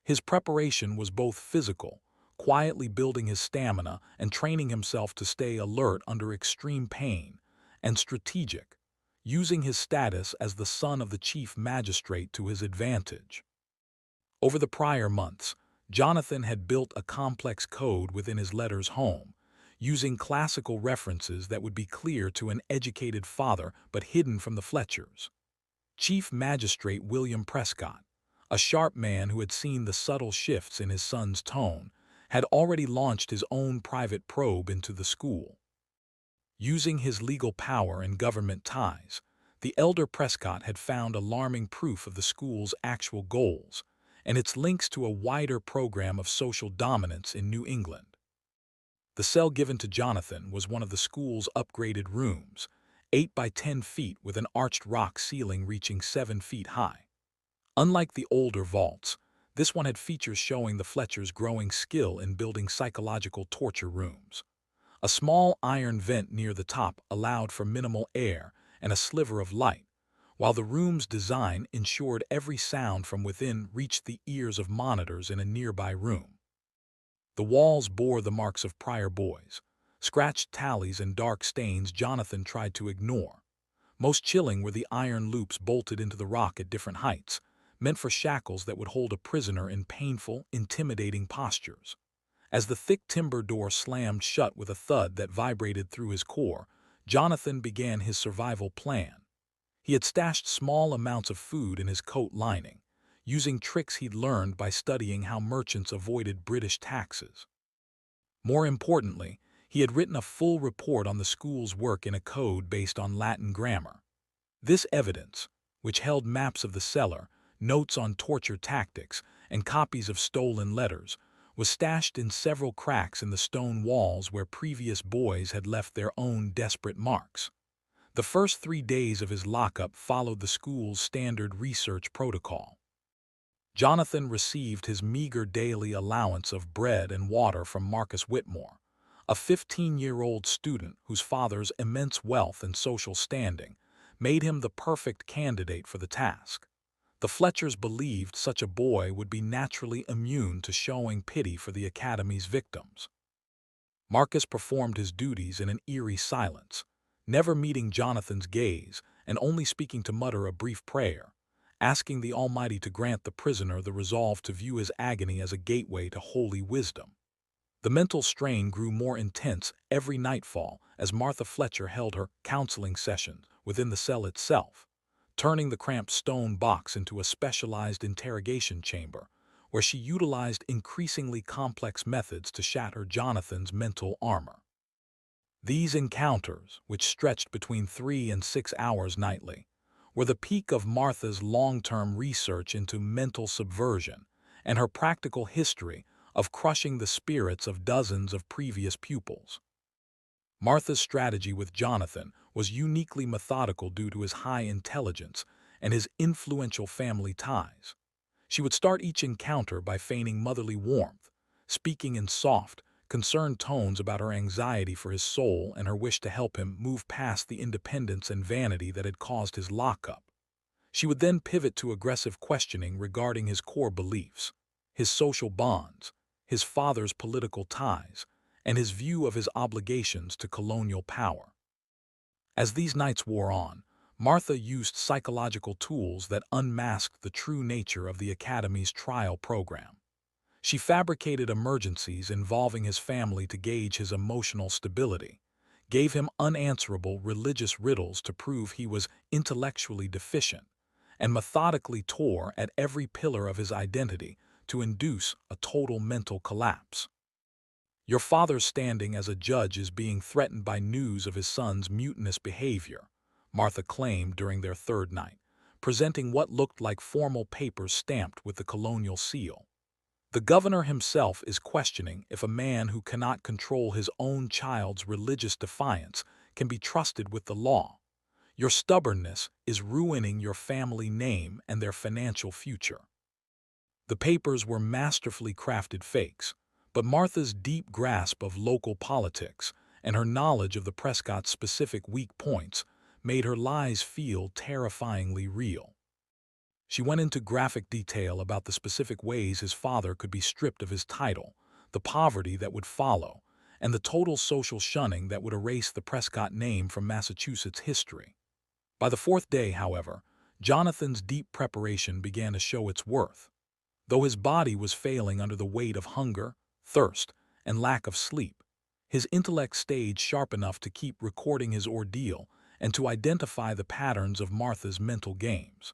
His preparation was both physical, quietly building his stamina and training himself to stay alert under extreme pain, and strategic, using his status as the son of the chief magistrate to his advantage. Over the prior months, Jonathan had built a complex code within his letter's home, using classical references that would be clear to an educated father but hidden from the Fletchers. Chief Magistrate William Prescott, a sharp man who had seen the subtle shifts in his son's tone, had already launched his own private probe into the school. Using his legal power and government ties, the elder Prescott had found alarming proof of the school's actual goals and its links to a wider program of social dominance in New England. The cell given to Jonathan was one of the school's upgraded rooms, 8 by 10 feet with an arched rock ceiling reaching 7 feet high. Unlike the older vaults, this one had features showing the Fletchers' growing skill in building psychological torture rooms. A small iron vent near the top allowed for minimal air and a sliver of light, while the room's design ensured every sound from within reached the ears of monitors in a nearby room. The walls bore the marks of prior boys, scratched tallies and dark stains Jonathan tried to ignore. Most chilling were the iron loops bolted into the rock at different heights, meant for shackles that would hold a prisoner in painful, intimidating postures. As the thick timber door slammed shut with a thud that vibrated through his core, Jonathan began his survival plan. He had stashed small amounts of food in his coat lining, using tricks he'd learned by studying how merchants avoided British taxes. More importantly, he had written a full report on the school's work in a code based on Latin grammar. This evidence, which held maps of the cellar, notes on torture tactics, and copies of stolen letters, was stashed in several cracks in the stone walls where previous boys had left their own desperate marks. The first 3 days of his lockup followed the school's standard research protocol. Jonathan received his meager daily allowance of bread and water from Marcus Whitmore, a 15-year-old student whose father's immense wealth and social standing made him the perfect candidate for the task. The Fletchers believed such a boy would be naturally immune to showing pity for the academy's victims. Marcus performed his duties in an eerie silence, never meeting Jonathan's gaze and only speaking to mutter a brief prayer, asking the Almighty to grant the prisoner the resolve to view his agony as a gateway to holy wisdom. The mental strain grew more intense every nightfall as Martha Fletcher held her counseling session within the cell itself, turning the cramped stone box into a specialized interrogation chamber where she utilized increasingly complex methods to shatter Jonathan's mental armor. These encounters, which stretched between 3 and 6 hours nightly, were the peak of Martha's long-term research into mental subversion and her practical history of crushing the spirits of dozens of previous pupils. Martha's strategy with Jonathan was uniquely methodical due to his high intelligence and his influential family ties. She would start each encounter by feigning motherly warmth, speaking in soft, concerned tones about her anxiety for his soul and her wish to help him move past the independence and vanity that had caused his lockup. She would then pivot to aggressive questioning regarding his core beliefs, his social bonds, his father's political ties, and his view of his obligations to colonial power. As these nights wore on, Martha used psychological tools that unmasked the true nature of the Academy's trial program. She fabricated emergencies involving his family to gauge his emotional stability, gave him unanswerable religious riddles to prove he was intellectually deficient, and methodically tore at every pillar of his identity to induce a total mental collapse. "Your father's standing as a judge is being threatened by news of his son's mutinous behavior," Martha claimed during their third night, presenting what looked like formal papers stamped with the colonial seal. "The governor himself is questioning if a man who cannot control his own child's religious defiance can be trusted with the law. Your stubbornness is ruining your family name and their financial future." The papers were masterfully crafted fakes, but Martha's deep grasp of local politics and her knowledge of the Prescott's specific weak points made her lies feel terrifyingly real. She went into graphic detail about the specific ways his father could be stripped of his title, the poverty that would follow, and the total social shunning that would erase the Prescott name from Massachusetts history. By the fourth day, however, Jonathan's deep preparation began to show its worth. Though his body was failing under the weight of hunger, thirst, and lack of sleep, his intellect stayed sharp enough to keep recording his ordeal and to identify the patterns of Martha's mental games.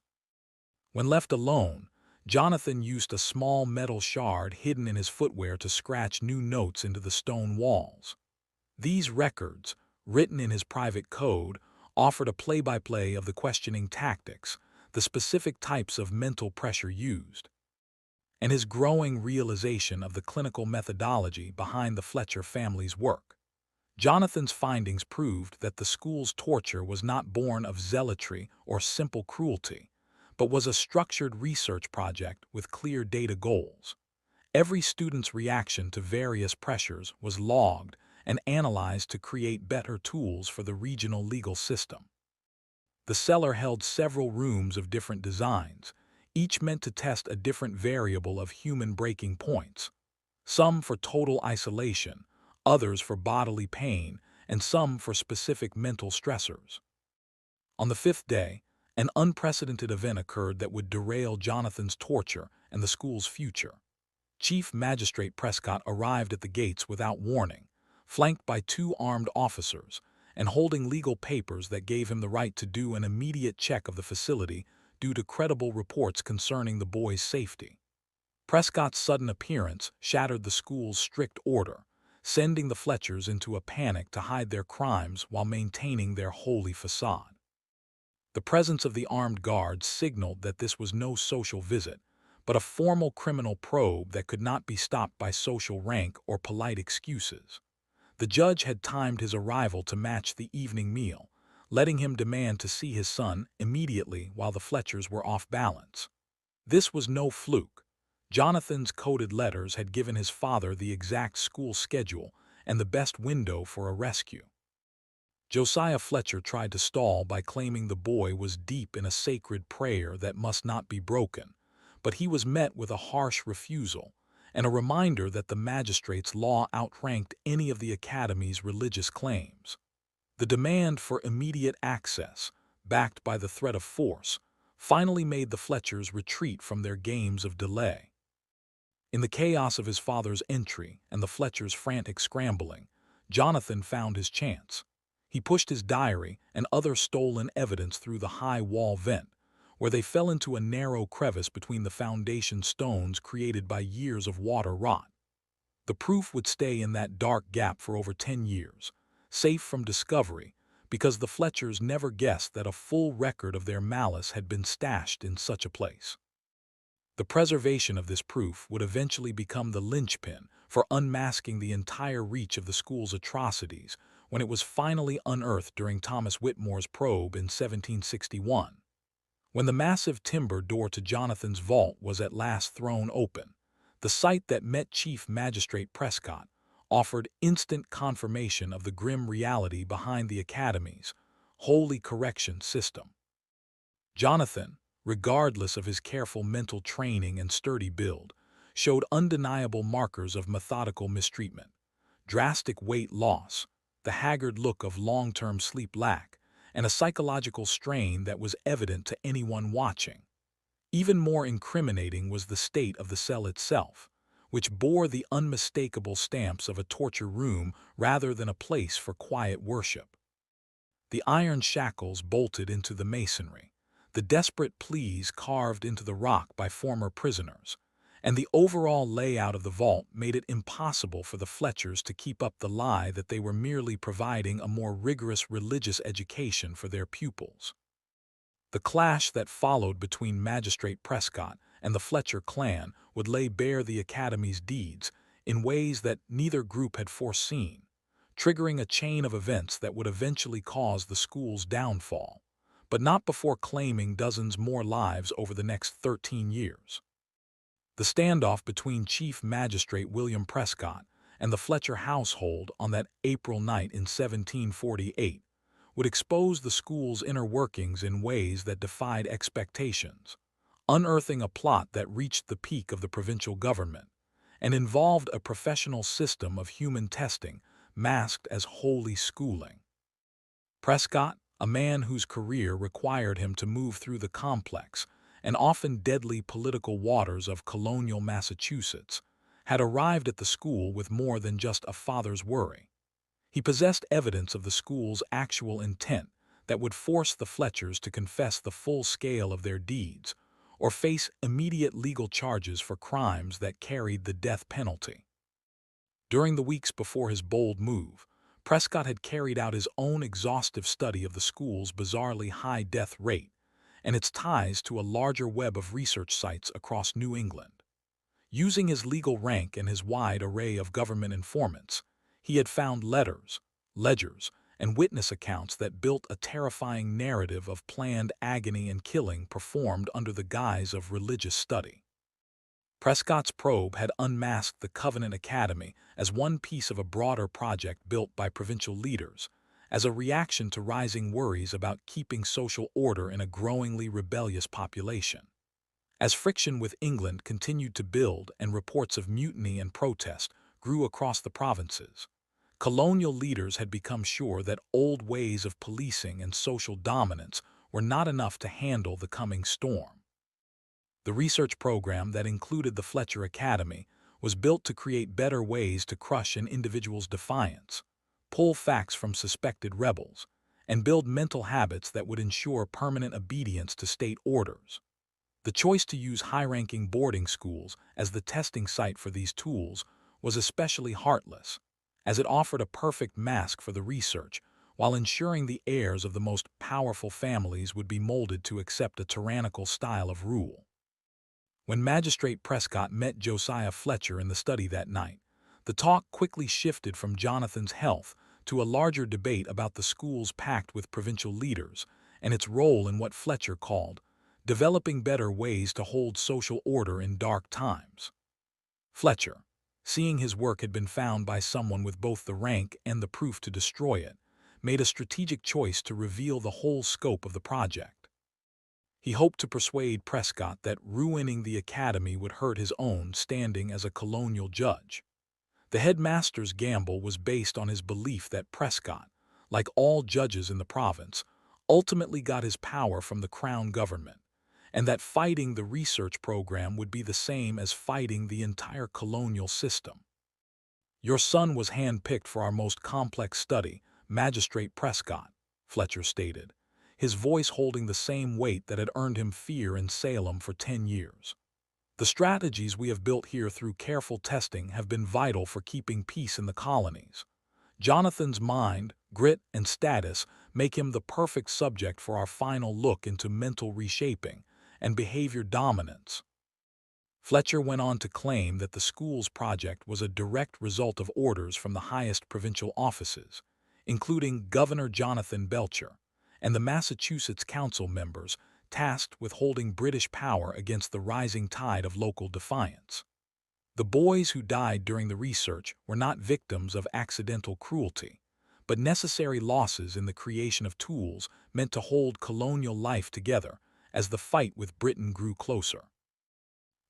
When left alone, Jonathan used a small metal shard hidden in his footwear to scratch new notes into the stone walls. These records, written in his private code, offered a play-by-play of the questioning tactics, the specific types of mental pressure used, and his growing realization of the clinical methodology behind the Fletcher family's work. Jonathan's findings proved that the school's torture was not born of zealotry or simple cruelty, but was a structured research project with clear data goals. Every student's reaction to various pressures was logged and analyzed to create better tools for the regional legal system. The cellar held several rooms of different designs, each meant to test a different variable of human breaking points, some for total isolation, others for bodily pain, and some for specific mental stressors. On the fifth day, an unprecedented event occurred that would derail Jonathan's torture and the school's future. Chief Magistrate Prescott arrived at the gates without warning, flanked by 2 armed officers, and holding legal papers that gave him the right to do an immediate check of the facility due to credible reports concerning the boy's safety. Prescott's sudden appearance shattered the school's strict order, sending the Fletchers into a panic to hide their crimes while maintaining their holy facade. The presence of the armed guards signaled that this was no social visit, but a formal criminal probe that could not be stopped by social rank or polite excuses. The judge had timed his arrival to match the evening meal, letting him demand to see his son immediately while the Fletchers were off balance. This was no fluke. Jonathan's coded letters had given his father the exact school schedule and the best window for a rescue. Josiah Fletcher tried to stall by claiming the boy was deep in a sacred prayer that must not be broken, but he was met with a harsh refusal and a reminder that the magistrate's law outranked any of the academy's religious claims. The demand for immediate access, backed by the threat of force, finally made the Fletchers retreat from their games of delay. In the chaos of his father's entry and the Fletchers' frantic scrambling, Jonathan found his chance. He pushed his diary and other stolen evidence through the high wall vent, where they fell into a narrow crevice between the foundation stones created by years of water rot. The proof would stay in that dark gap for over 10 years, safe from discovery, because the Fletchers never guessed that a full record of their malice had been stashed in such a place. The preservation of this proof would eventually become the linchpin for unmasking the entire reach of the school's atrocities when it was finally unearthed during Thomas Whitmore's probe in 1761. When the massive timber door to Jonathan's vault was at last thrown open, the sight that met Chief Magistrate Prescott offered instant confirmation of the grim reality behind the Academy's holy correction system. Jonathan, regardless of his careful mental training and sturdy build, showed undeniable markers of methodical mistreatment: drastic weight loss, the haggard look of long-term sleep lack, and a psychological strain that was evident to anyone watching. Even more incriminating was the state of the cell itself, which bore the unmistakable stamps of a torture room rather than a place for quiet worship. The iron shackles bolted into the masonry, the desperate pleas carved into the rock by former prisoners, and the overall layout of the vault made it impossible for the Fletchers to keep up the lie that they were merely providing a more rigorous religious education for their pupils. The clash that followed between Magistrate Prescott and the Fletcher clan would lay bare the Academy's deeds in ways that neither group had foreseen, triggering a chain of events that would eventually cause the school's downfall, but not before claiming dozens more lives over the next 13 years. The standoff between Chief Magistrate William Prescott and the Fletcher household on that April night in 1748 would expose the school's inner workings in ways that defied expectations, unearthing a plot that reached the peak of the provincial government and involved a professional system of human testing masked as holy schooling. Prescott, a man whose career required him to move through the complex and often deadly political waters of colonial Massachusetts, had arrived at the school with more than just a father's worry. He possessed evidence of the school's actual intent that would force the Fletchers to confess the full scale of their deeds or face immediate legal charges for crimes that carried the death penalty. During the weeks before his bold move, Prescott had carried out his own exhaustive study of the school's bizarrely high death rate and its ties to a larger web of research sites across New England. Using his legal rank and his wide array of government informants, he had found letters, ledgers, and witness accounts that built a terrifying narrative of planned agony and killing performed under the guise of religious study. Prescott's probe had unmasked the Covenant Academy as one piece of a broader project built by provincial leaders, as a reaction to rising worries about keeping social order in a growingly rebellious population. As friction with England continued to build and reports of mutiny and protest grew across the provinces, colonial leaders had become sure that old ways of policing and social dominance were not enough to handle the coming storm. The research program that included the Fletcher Academy was built to create better ways to crush an individual's defiance, pull facts from suspected rebels, and build mental habits that would ensure permanent obedience to state orders. The choice to use high-ranking boarding schools as the testing site for these tools was especially heartless, as it offered a perfect mask for the research while ensuring the heirs of the most powerful families would be molded to accept a tyrannical style of rule. When Magistrate Prescott met Josiah Fletcher in the study that night, the talk quickly shifted from Jonathan's health to a larger debate about the school's pact with provincial leaders and its role in what Fletcher called developing better ways to hold social order in dark times. Fletcher, seeing his work had been found by someone with both the rank and the proof to destroy it, made a strategic choice to reveal the whole scope of the project. He hoped to persuade Prescott that ruining the academy would hurt his own standing as a colonial judge. The headmaster's gamble was based on his belief that Prescott, like all judges in the province, ultimately got his power from the crown government, and that fighting the research program would be the same as fighting the entire colonial system. "Your son was handpicked for our most complex study, Magistrate Prescott," Fletcher stated, his voice holding the same weight that had earned him fear in Salem for 10 years. "The strategies we have built here through careful testing have been vital for keeping peace in the colonies. Jonathan's mind, grit, and status make him the perfect subject for our final look into mental reshaping and behavior dominance." Fletcher went on to claim that the school's project was a direct result of orders from the highest provincial offices, including Governor Jonathan Belcher, and the Massachusetts council members tasked with holding British power against the rising tide of local defiance. The boys who died during the research were not victims of accidental cruelty, but necessary losses in the creation of tools meant to hold colonial life together as the fight with Britain grew closer.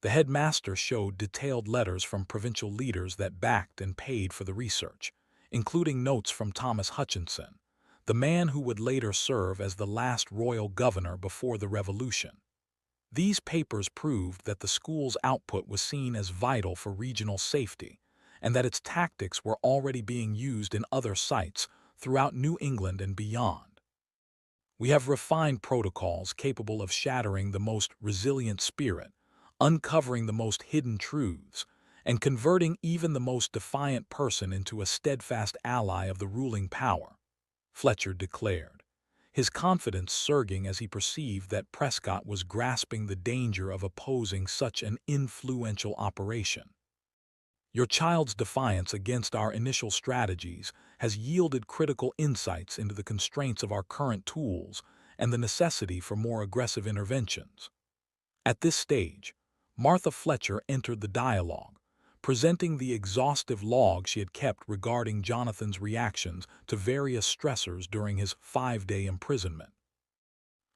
The headmaster showed detailed letters from provincial leaders that backed and paid for the research, including notes from Thomas Hutchinson, the man who would later serve as the last royal governor before the Revolution. These papers proved that the school's output was seen as vital for regional safety, and that its tactics were already being used in other sites throughout New England and beyond. "We have refined protocols capable of shattering the most resilient spirit, uncovering the most hidden truths, and converting even the most defiant person into a steadfast ally of the ruling power," Fletcher declared, his confidence surging as he perceived that Prescott was grasping the danger of opposing such an influential operation. "Your child's defiance against our initial strategies has yielded critical insights into the constraints of our current tools and the necessity for more aggressive interventions." At this stage, Martha Fletcher entered the dialogue, presenting the exhaustive log she had kept regarding Jonathan's reactions to various stressors during his 5-day imprisonment.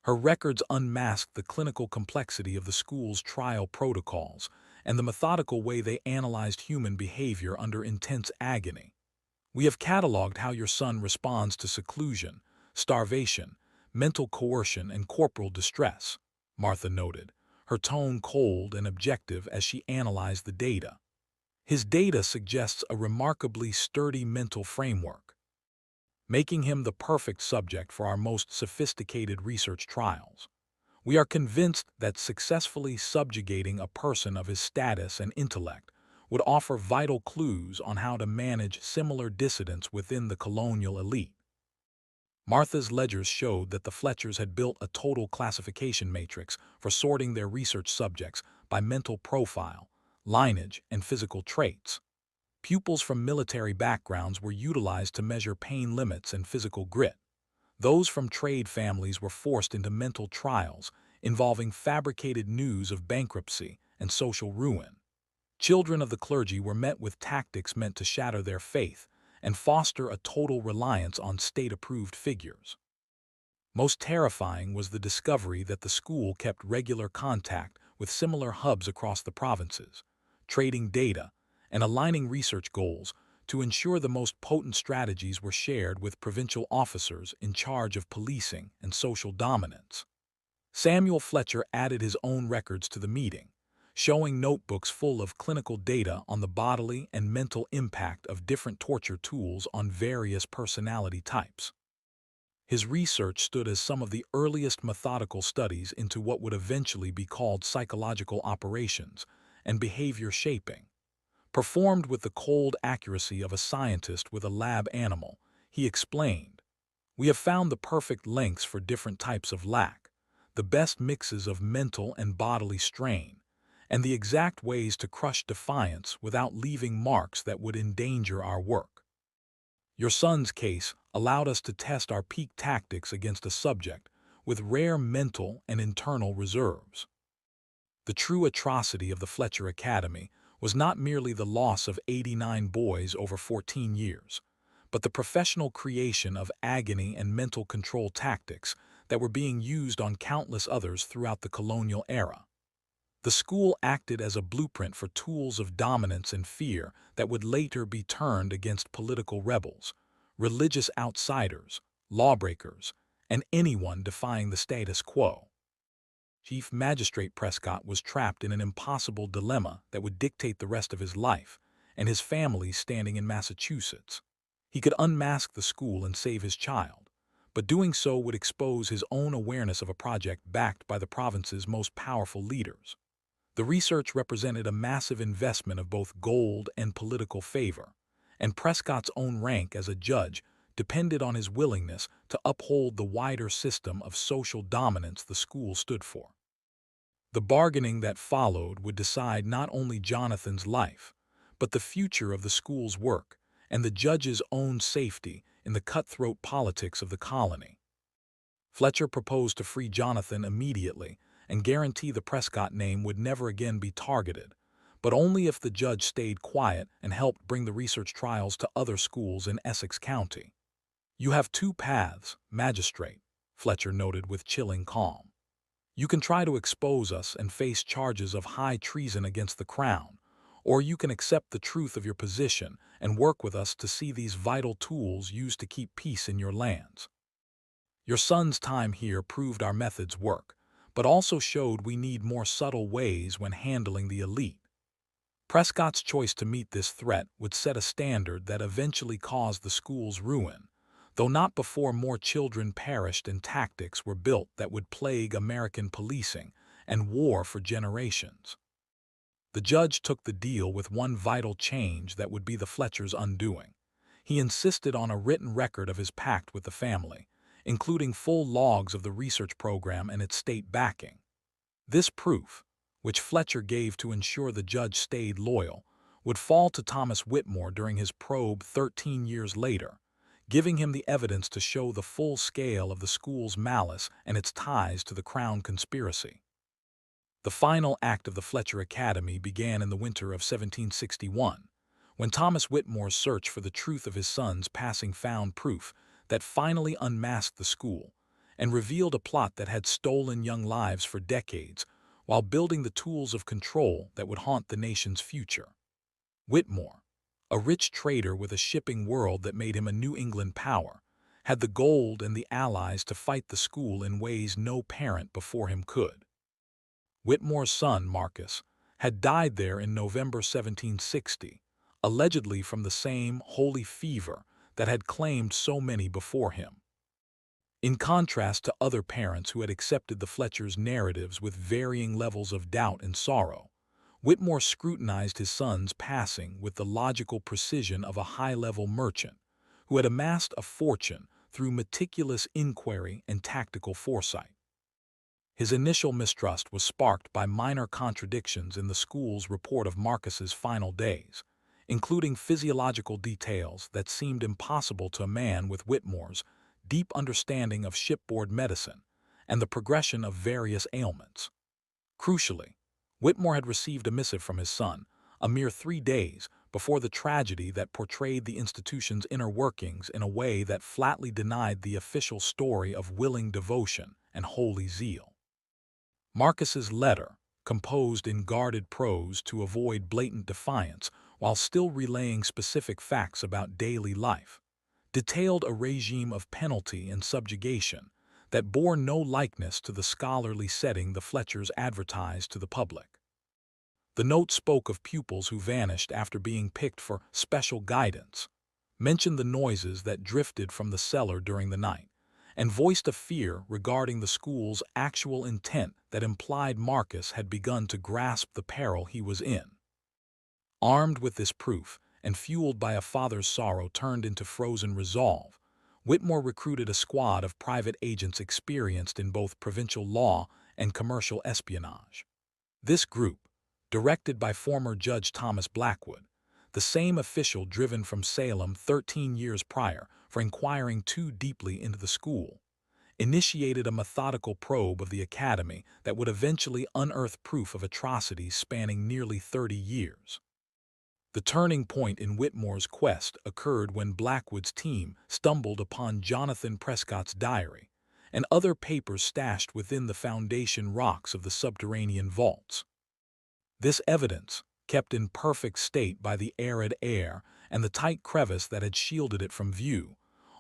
Her records unmasked the clinical complexity of the school's trial protocols and the methodical way they analyzed human behavior under intense agony. "We have cataloged how your son responds to seclusion, starvation, mental coercion, and corporal distress," Martha noted, her tone cold and objective as she analyzed the data. "His data suggests a remarkably sturdy mental framework, making him the perfect subject for our most sophisticated research trials. We are convinced that successfully subjugating a person of his status and intellect would offer vital clues on how to manage similar dissidents within the colonial elite." Martha's ledgers showed that the Fletchers had built a total classification matrix for sorting their research subjects by mental profile, lineage, and physical traits. Pupils from military backgrounds were utilized to measure pain limits and physical grit. Those from trade families were forced into mental trials involving fabricated news of bankruptcy and social ruin. Children of the clergy were met with tactics meant to shatter their faith and foster a total reliance on state-approved figures. Most terrifying was the discovery that the school kept regular contact with similar hubs across the provinces, trading data and aligning research goals to ensure the most potent strategies were shared with provincial officers in charge of policing and social dominance. Samuel Fletcher added his own records to the meeting, showing notebooks full of clinical data on the bodily and mental impact of different torture tools on various personality types. His research stood as some of the earliest methodical studies into what would eventually be called psychological operations and behavior shaping. Performed with the cold accuracy of a scientist with a lab animal, he explained, We have found the perfect lengths for different types of lack, the best mixes of mental and bodily strain, and the exact ways to crush defiance without leaving marks that would endanger our work. Your son's case allowed us to test our peak tactics against a subject with rare mental and internal reserves. The true atrocity of the Fletcher Academy was not merely the loss of 89 boys over 14 years, but the professional creation of agony and mental control tactics that were being used on countless others throughout the colonial era. The school acted as a blueprint for tools of dominance and fear that would later be turned against political rebels, religious outsiders, lawbreakers, and anyone defying the status quo. Chief Magistrate Prescott was trapped in an impossible dilemma that would dictate the rest of his life, and his family standing in Massachusetts. He could unmask the school and save his child, but doing so would expose his own awareness of a project backed by the province's most powerful leaders. The research represented a massive investment of both gold and political favor, and Prescott's own rank as a judge depended on his willingness to uphold the wider system of social dominance the school stood for. The bargaining that followed would decide not only Jonathan's life, but the future of the school's work and the judge's own safety in the cutthroat politics of the colony. Fletcher proposed to free Jonathan immediately and guarantee the Prescott name would never again be targeted, but only if the judge stayed quiet and helped bring the research trials to other schools in Essex County. "You have two paths, magistrate," Fletcher noted with chilling calm. "You can try to expose us and face charges of high treason against the crown, or you can accept the truth of your position and work with us to see these vital tools used to keep peace in your lands. Your son's time here proved our methods work, but also showed we need more subtle ways when handling the elite." Prescott's choice to meet this threat would set a standard that eventually caused the school's ruin, though not before more children perished and tactics were built that would plague American policing and war for generations. The judge took the deal with one vital change that would be the Fletcher's undoing. He insisted on a written record of his pact with the family, including full logs of the research program and its state backing. This proof, which Fletcher gave to ensure the judge stayed loyal, would fall to Thomas Whitmore during his probe 13 years later, giving him the evidence to show the full scale of the school's malice and its ties to the Crown conspiracy. The final act of the Fletcher Academy began in the winter of 1761, when Thomas Whitmore's search for the truth of his son's passing found proof that finally unmasked the school and revealed a plot that had stolen young lives for decades while building the tools of control that would haunt the nation's future. Whitmore, a rich trader with a shipping world that made him a New England power, had the gold and the allies to fight the school in ways no parent before him could. Whitmore's son, Marcus, had died there in November 1760, allegedly from the same holy fever that had claimed so many before him. In contrast to other parents who had accepted the Fletcher's narratives with varying levels of doubt and sorrow, Whitmore scrutinized his son's passing with the logical precision of a high-level merchant who had amassed a fortune through meticulous inquiry and tactical foresight. His initial mistrust was sparked by minor contradictions in the school's report of Marcus's final days, including physiological details that seemed impossible to a man with Whitmore's deep understanding of shipboard medicine and the progression of various ailments. Crucially, Whitmore had received a missive from his son a mere 3 days before the tragedy that portrayed the institution's inner workings in a way that flatly denied the official story of willing devotion and holy zeal. Marcus's letter, composed in guarded prose to avoid blatant defiance while still relaying specific facts about daily life, detailed a regime of penalty and subjugation that bore no likeness to the scholarly setting the Fletchers advertised to the public. The note spoke of pupils who vanished after being picked for special guidance, mentioned the noises that drifted from the cellar during the night, and voiced a fear regarding the school's actual intent that implied Marcus had begun to grasp the peril he was in. Armed with this proof, and fueled by a father's sorrow turned into frozen resolve, Whitmore recruited a squad of private agents experienced in both provincial law and commercial espionage. This group, directed by former Judge Thomas Blackwood, the same official driven from Salem 13 years prior for inquiring too deeply into the school, initiated a methodical probe of the academy that would eventually unearth proof of atrocities spanning nearly 30 years. The turning point in Whitmore's quest occurred when Blackwood's team stumbled upon Jonathan Prescott's diary and other papers stashed within the foundation rocks of the subterranean vaults. This evidence, kept in perfect state by the arid air and the tight crevice that had shielded it from view,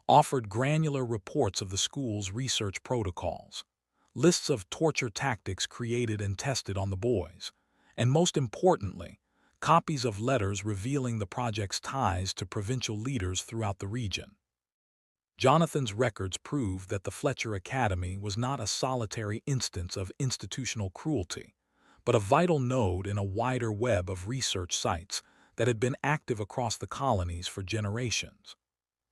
offered granular reports of the school's research protocols, lists of torture tactics created and tested on the boys, and most importantly, copies of letters revealing the project's ties to provincial leaders throughout the region. Jonathan's records prove that the Fletcher Academy was not a solitary instance of institutional cruelty, but a vital node in a wider web of research sites that had been active across the colonies for generations.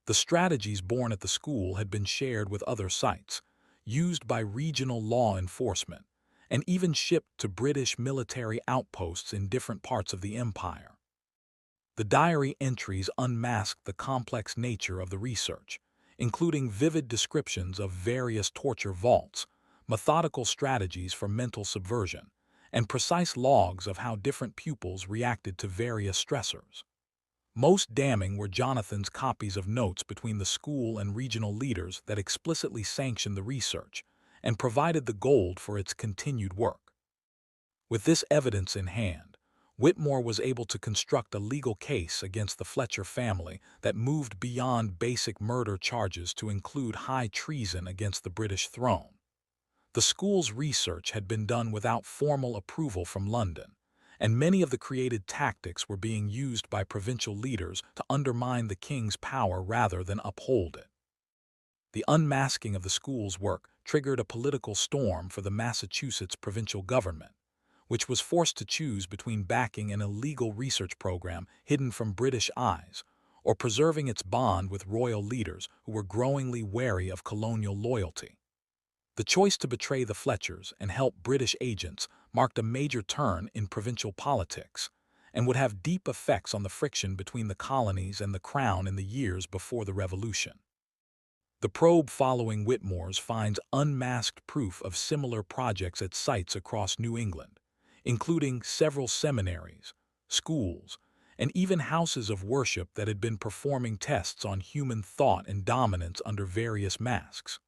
The strategies born at the school had been shared with other sites, used by regional law enforcement, and even shipped to British military outposts in different parts of the empire. The diary entries unmasked the complex nature of the research, including vivid descriptions of various torture vaults, methodical strategies for mental subversion, and precise logs of how different pupils reacted to various stressors. Most damning were Jonathan's copies of notes between the school and regional leaders that explicitly sanctioned the research and provided the gold for its continued work. With this evidence in hand, Whitmore was able to construct a legal case against the Fletcher family that moved beyond basic murder charges to include high treason against the British throne. The school's research had been done without formal approval from London, and many of the created tactics were being used by provincial leaders to undermine the king's power rather than uphold it. The unmasking of the school's work triggered a political storm for the Massachusetts provincial government, which was forced to choose between backing an illegal research program hidden from British eyes or preserving its bond with royal leaders who were growingly wary of colonial loyalty. The choice to betray the Fletchers and help British agents marked a major turn in provincial politics and would have deep effects on the friction between the colonies and the crown in the years before the Revolution. The probe following Whitmore's finds unmasked proof of similar projects at sites across New England, including several seminaries, schools, and even houses of worship that had been performing tests on human thought and dominance under various masks.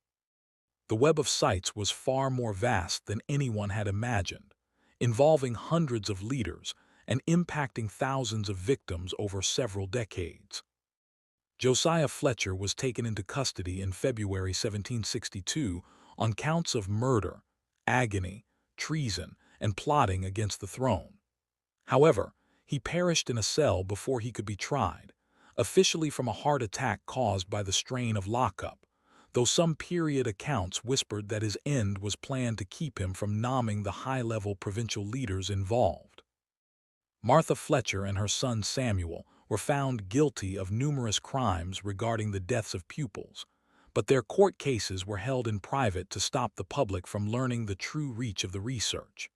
The web of sites was far more vast than anyone had imagined, involving hundreds of leaders and impacting thousands of victims over several decades. Josiah Fletcher was taken into custody in February 1762 on counts of murder, agony, treason, and plotting against the throne. However, he perished in a cell before he could be tried, officially from a heart attack caused by the strain of lockup, though some period accounts whispered that his end was planned to keep him from nomming the high-level provincial leaders involved. Martha Fletcher and her son Samuel were found guilty of numerous crimes regarding the deaths of pupils, but their court cases were held in private to stop the public from learning the true reach of the research.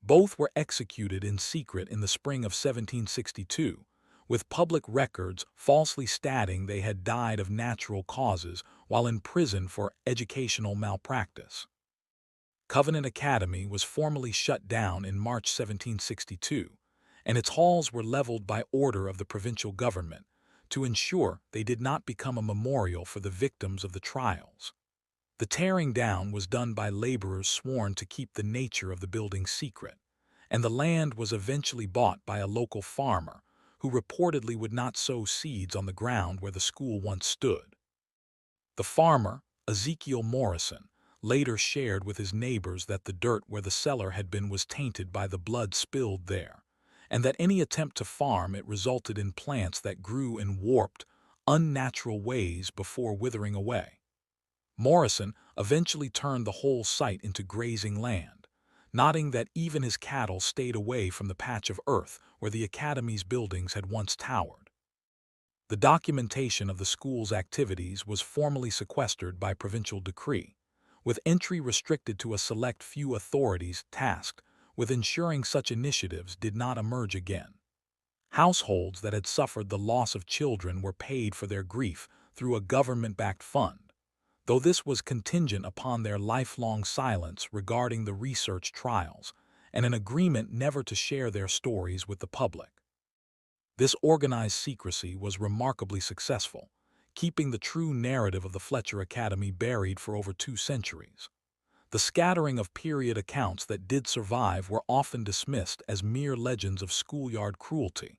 Both were executed in secret in the spring of 1762, with public records falsely stating they had died of natural causes while in prison for educational malpractice. Covenant Academy was formally shut down in March 1762, and its halls were leveled by order of the provincial government to ensure they did not become a memorial for the victims of the trials. The tearing down was done by laborers sworn to keep the nature of the building secret, and the land was eventually bought by a local farmer who reportedly would not sow seeds on the ground where the school once stood. The farmer, Ezekiel Morrison, later shared with his neighbors that the dirt where the cellar had been was tainted by the blood spilled there, and that any attempt to farm it resulted in plants that grew in warped, unnatural ways before withering away. Morrison eventually turned the whole site into grazing land, noting that even his cattle stayed away from the patch of earth where the academy's buildings had once towered. The documentation of the school's activities was formally sequestered by provincial decree, with entry restricted to a select few authorities tasked with ensuring such initiatives did not emerge again. Households that had suffered the loss of children were paid for their grief through a government-backed fund, though this was contingent upon their lifelong silence regarding the research trials and an agreement never to share their stories with the public. This organized secrecy was remarkably successful, keeping the true narrative of the Fletcher Academy buried for over 2 centuries. The scattering of period accounts that did survive were often dismissed as mere legends of schoolyard cruelty,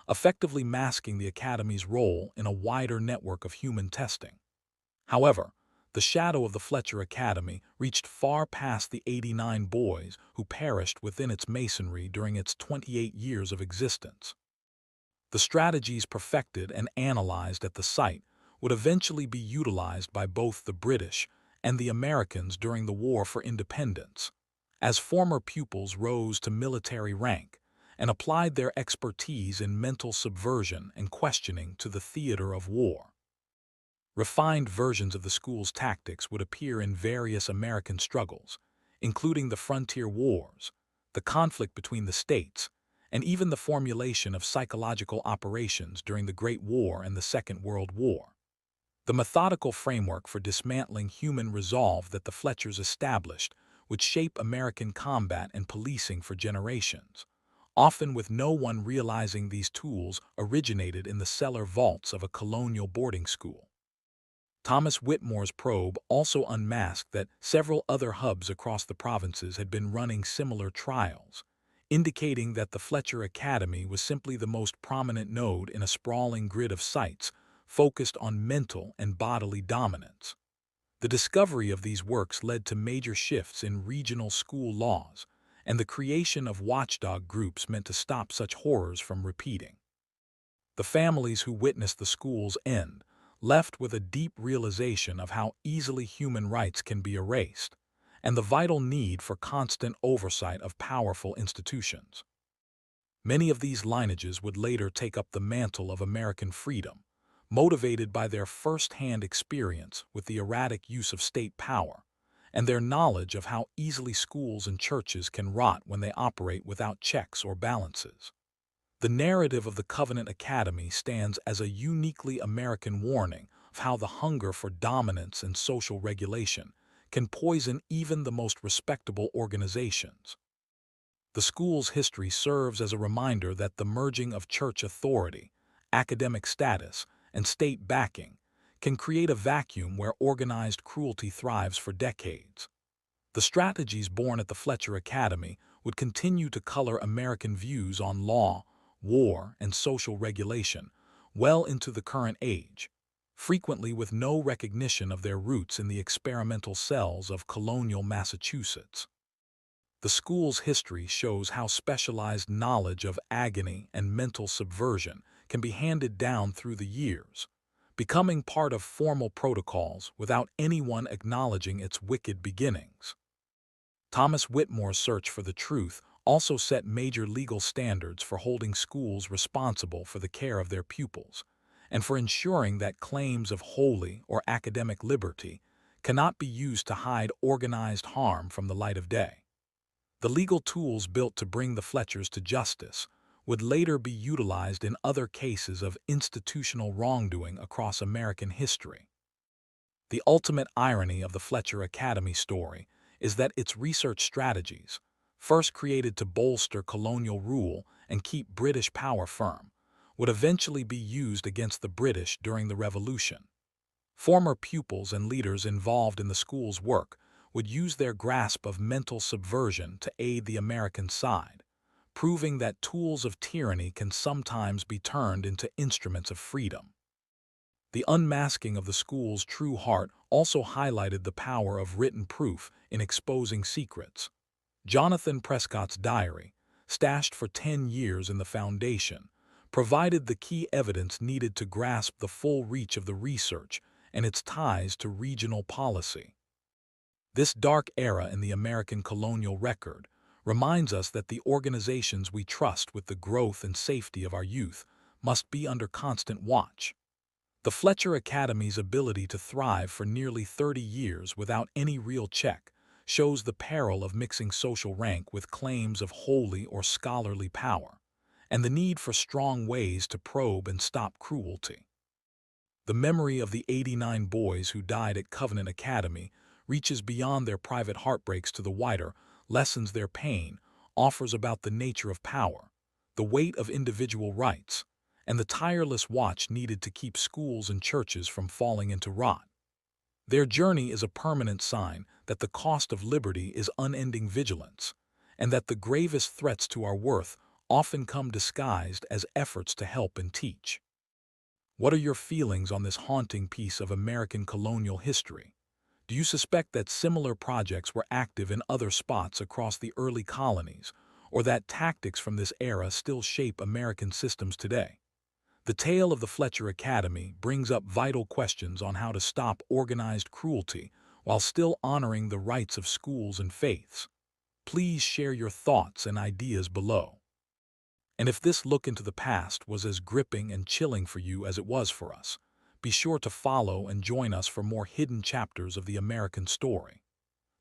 effectively masking the Academy's role in a wider network of human testing. However, the shadow of the Fletcher Academy reached far past the 89 boys who perished within its masonry during its 28 years of existence. The strategies perfected and analyzed at the site would eventually be utilized by both the British and the Americans during the War for Independence, as former pupils rose to military rank and applied their expertise in mental subversion and questioning to the theater of war. Refined versions of the school's tactics would appear in various American struggles, including the frontier wars, the conflict between the states, and even the formulation of psychological operations during the Great War and the Second World War. The methodical framework for dismantling human resolve that the Fletchers established would shape American combat and policing for generations, often with no one realizing these tools originated in the cellar vaults of a colonial boarding school. Thomas Whitmore's probe also unmasked that several other hubs across the provinces had been running similar trials, indicating that the Fletcher Academy was simply the most prominent node in a sprawling grid of sites focused on mental and bodily dominance. The discovery of these works led to major shifts in regional school laws and the creation of watchdog groups meant to stop such horrors from repeating. The families who witnessed the school's end left with a deep realization of how easily human rights can be erased, and the vital need for constant oversight of powerful institutions. Many of these lineages would later take up the mantle of American freedom, motivated by their first-hand experience with the erratic use of state power, and their knowledge of how easily schools and churches can rot when they operate without checks or balances. The narrative of the Covenant Academy stands as a uniquely American warning of how the hunger for dominance and social regulation can poison even the most respectable organizations. The school's history serves as a reminder that the merging of church authority, academic status, and state backing can create a vacuum where organized cruelty thrives for decades. The strategies born at the Fletcher Academy would continue to color American views on law, war, and social regulation well into the current age, frequently with no recognition of their roots in the experimental cells of colonial Massachusetts. The school's history shows how specialized knowledge of agony and mental subversion can be handed down through the years, becoming part of formal protocols without anyone acknowledging its wicked beginnings. Thomas Whitmore's search for the truth also set major legal standards for holding schools responsible for the care of their pupils, and for ensuring that claims of holy or academic liberty cannot be used to hide organized harm from the light of day. The legal tools built to bring the Fletchers to justice would later be utilized in other cases of institutional wrongdoing across American history. The ultimate irony of the Fletcher Academy story is that its research strategies, first created to bolster colonial rule and keep British power firm, would eventually be used against the British during the Revolution. Former pupils and leaders involved in the school's work would use their grasp of mental subversion to aid the American side, proving that tools of tyranny can sometimes be turned into instruments of freedom. The unmasking of the school's true heart also highlighted the power of written proof in exposing secrets. Jonathan Prescott's diary, stashed for 10 years in the Foundation, provided the key evidence needed to grasp the full reach of the research and its ties to regional policy. This dark era in the American colonial record reminds us that the organizations we trust with the growth and safety of our youth must be under constant watch. The Fletcher Academy's ability to thrive for nearly 30 years without any real check shows the peril of mixing social rank with claims of holy or scholarly power, and the need for strong ways to probe and stop cruelty. The memory of the 89 boys who died at Covenant Academy reaches beyond their private heartbreaks to the wider, lessens their pain, offers about the nature of power, the weight of individual rights, and the tireless watch needed to keep schools and churches from falling into rot. Their journey is a permanent sign that the cost of liberty is unending vigilance, and that the gravest threats to our worth often come disguised as efforts to help and teach. What are your feelings on this haunting piece of American colonial history? Do you suspect that similar projects were active in other spots across the early colonies, or that tactics from this era still shape American systems today? The tale of the Fletcher Academy brings up vital questions on how to stop organized cruelty while still honoring the rights of schools and faiths. Please share your thoughts and ideas below. And if this look into the past was as gripping and chilling for you as it was for us, be sure to follow and join us for more hidden chapters of the American story.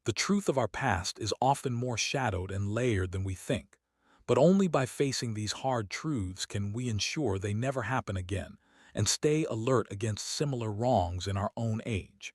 The truth of our past is often more shadowed and layered than we think, but only by facing these hard truths can we ensure they never happen again and stay alert against similar wrongs in our own age.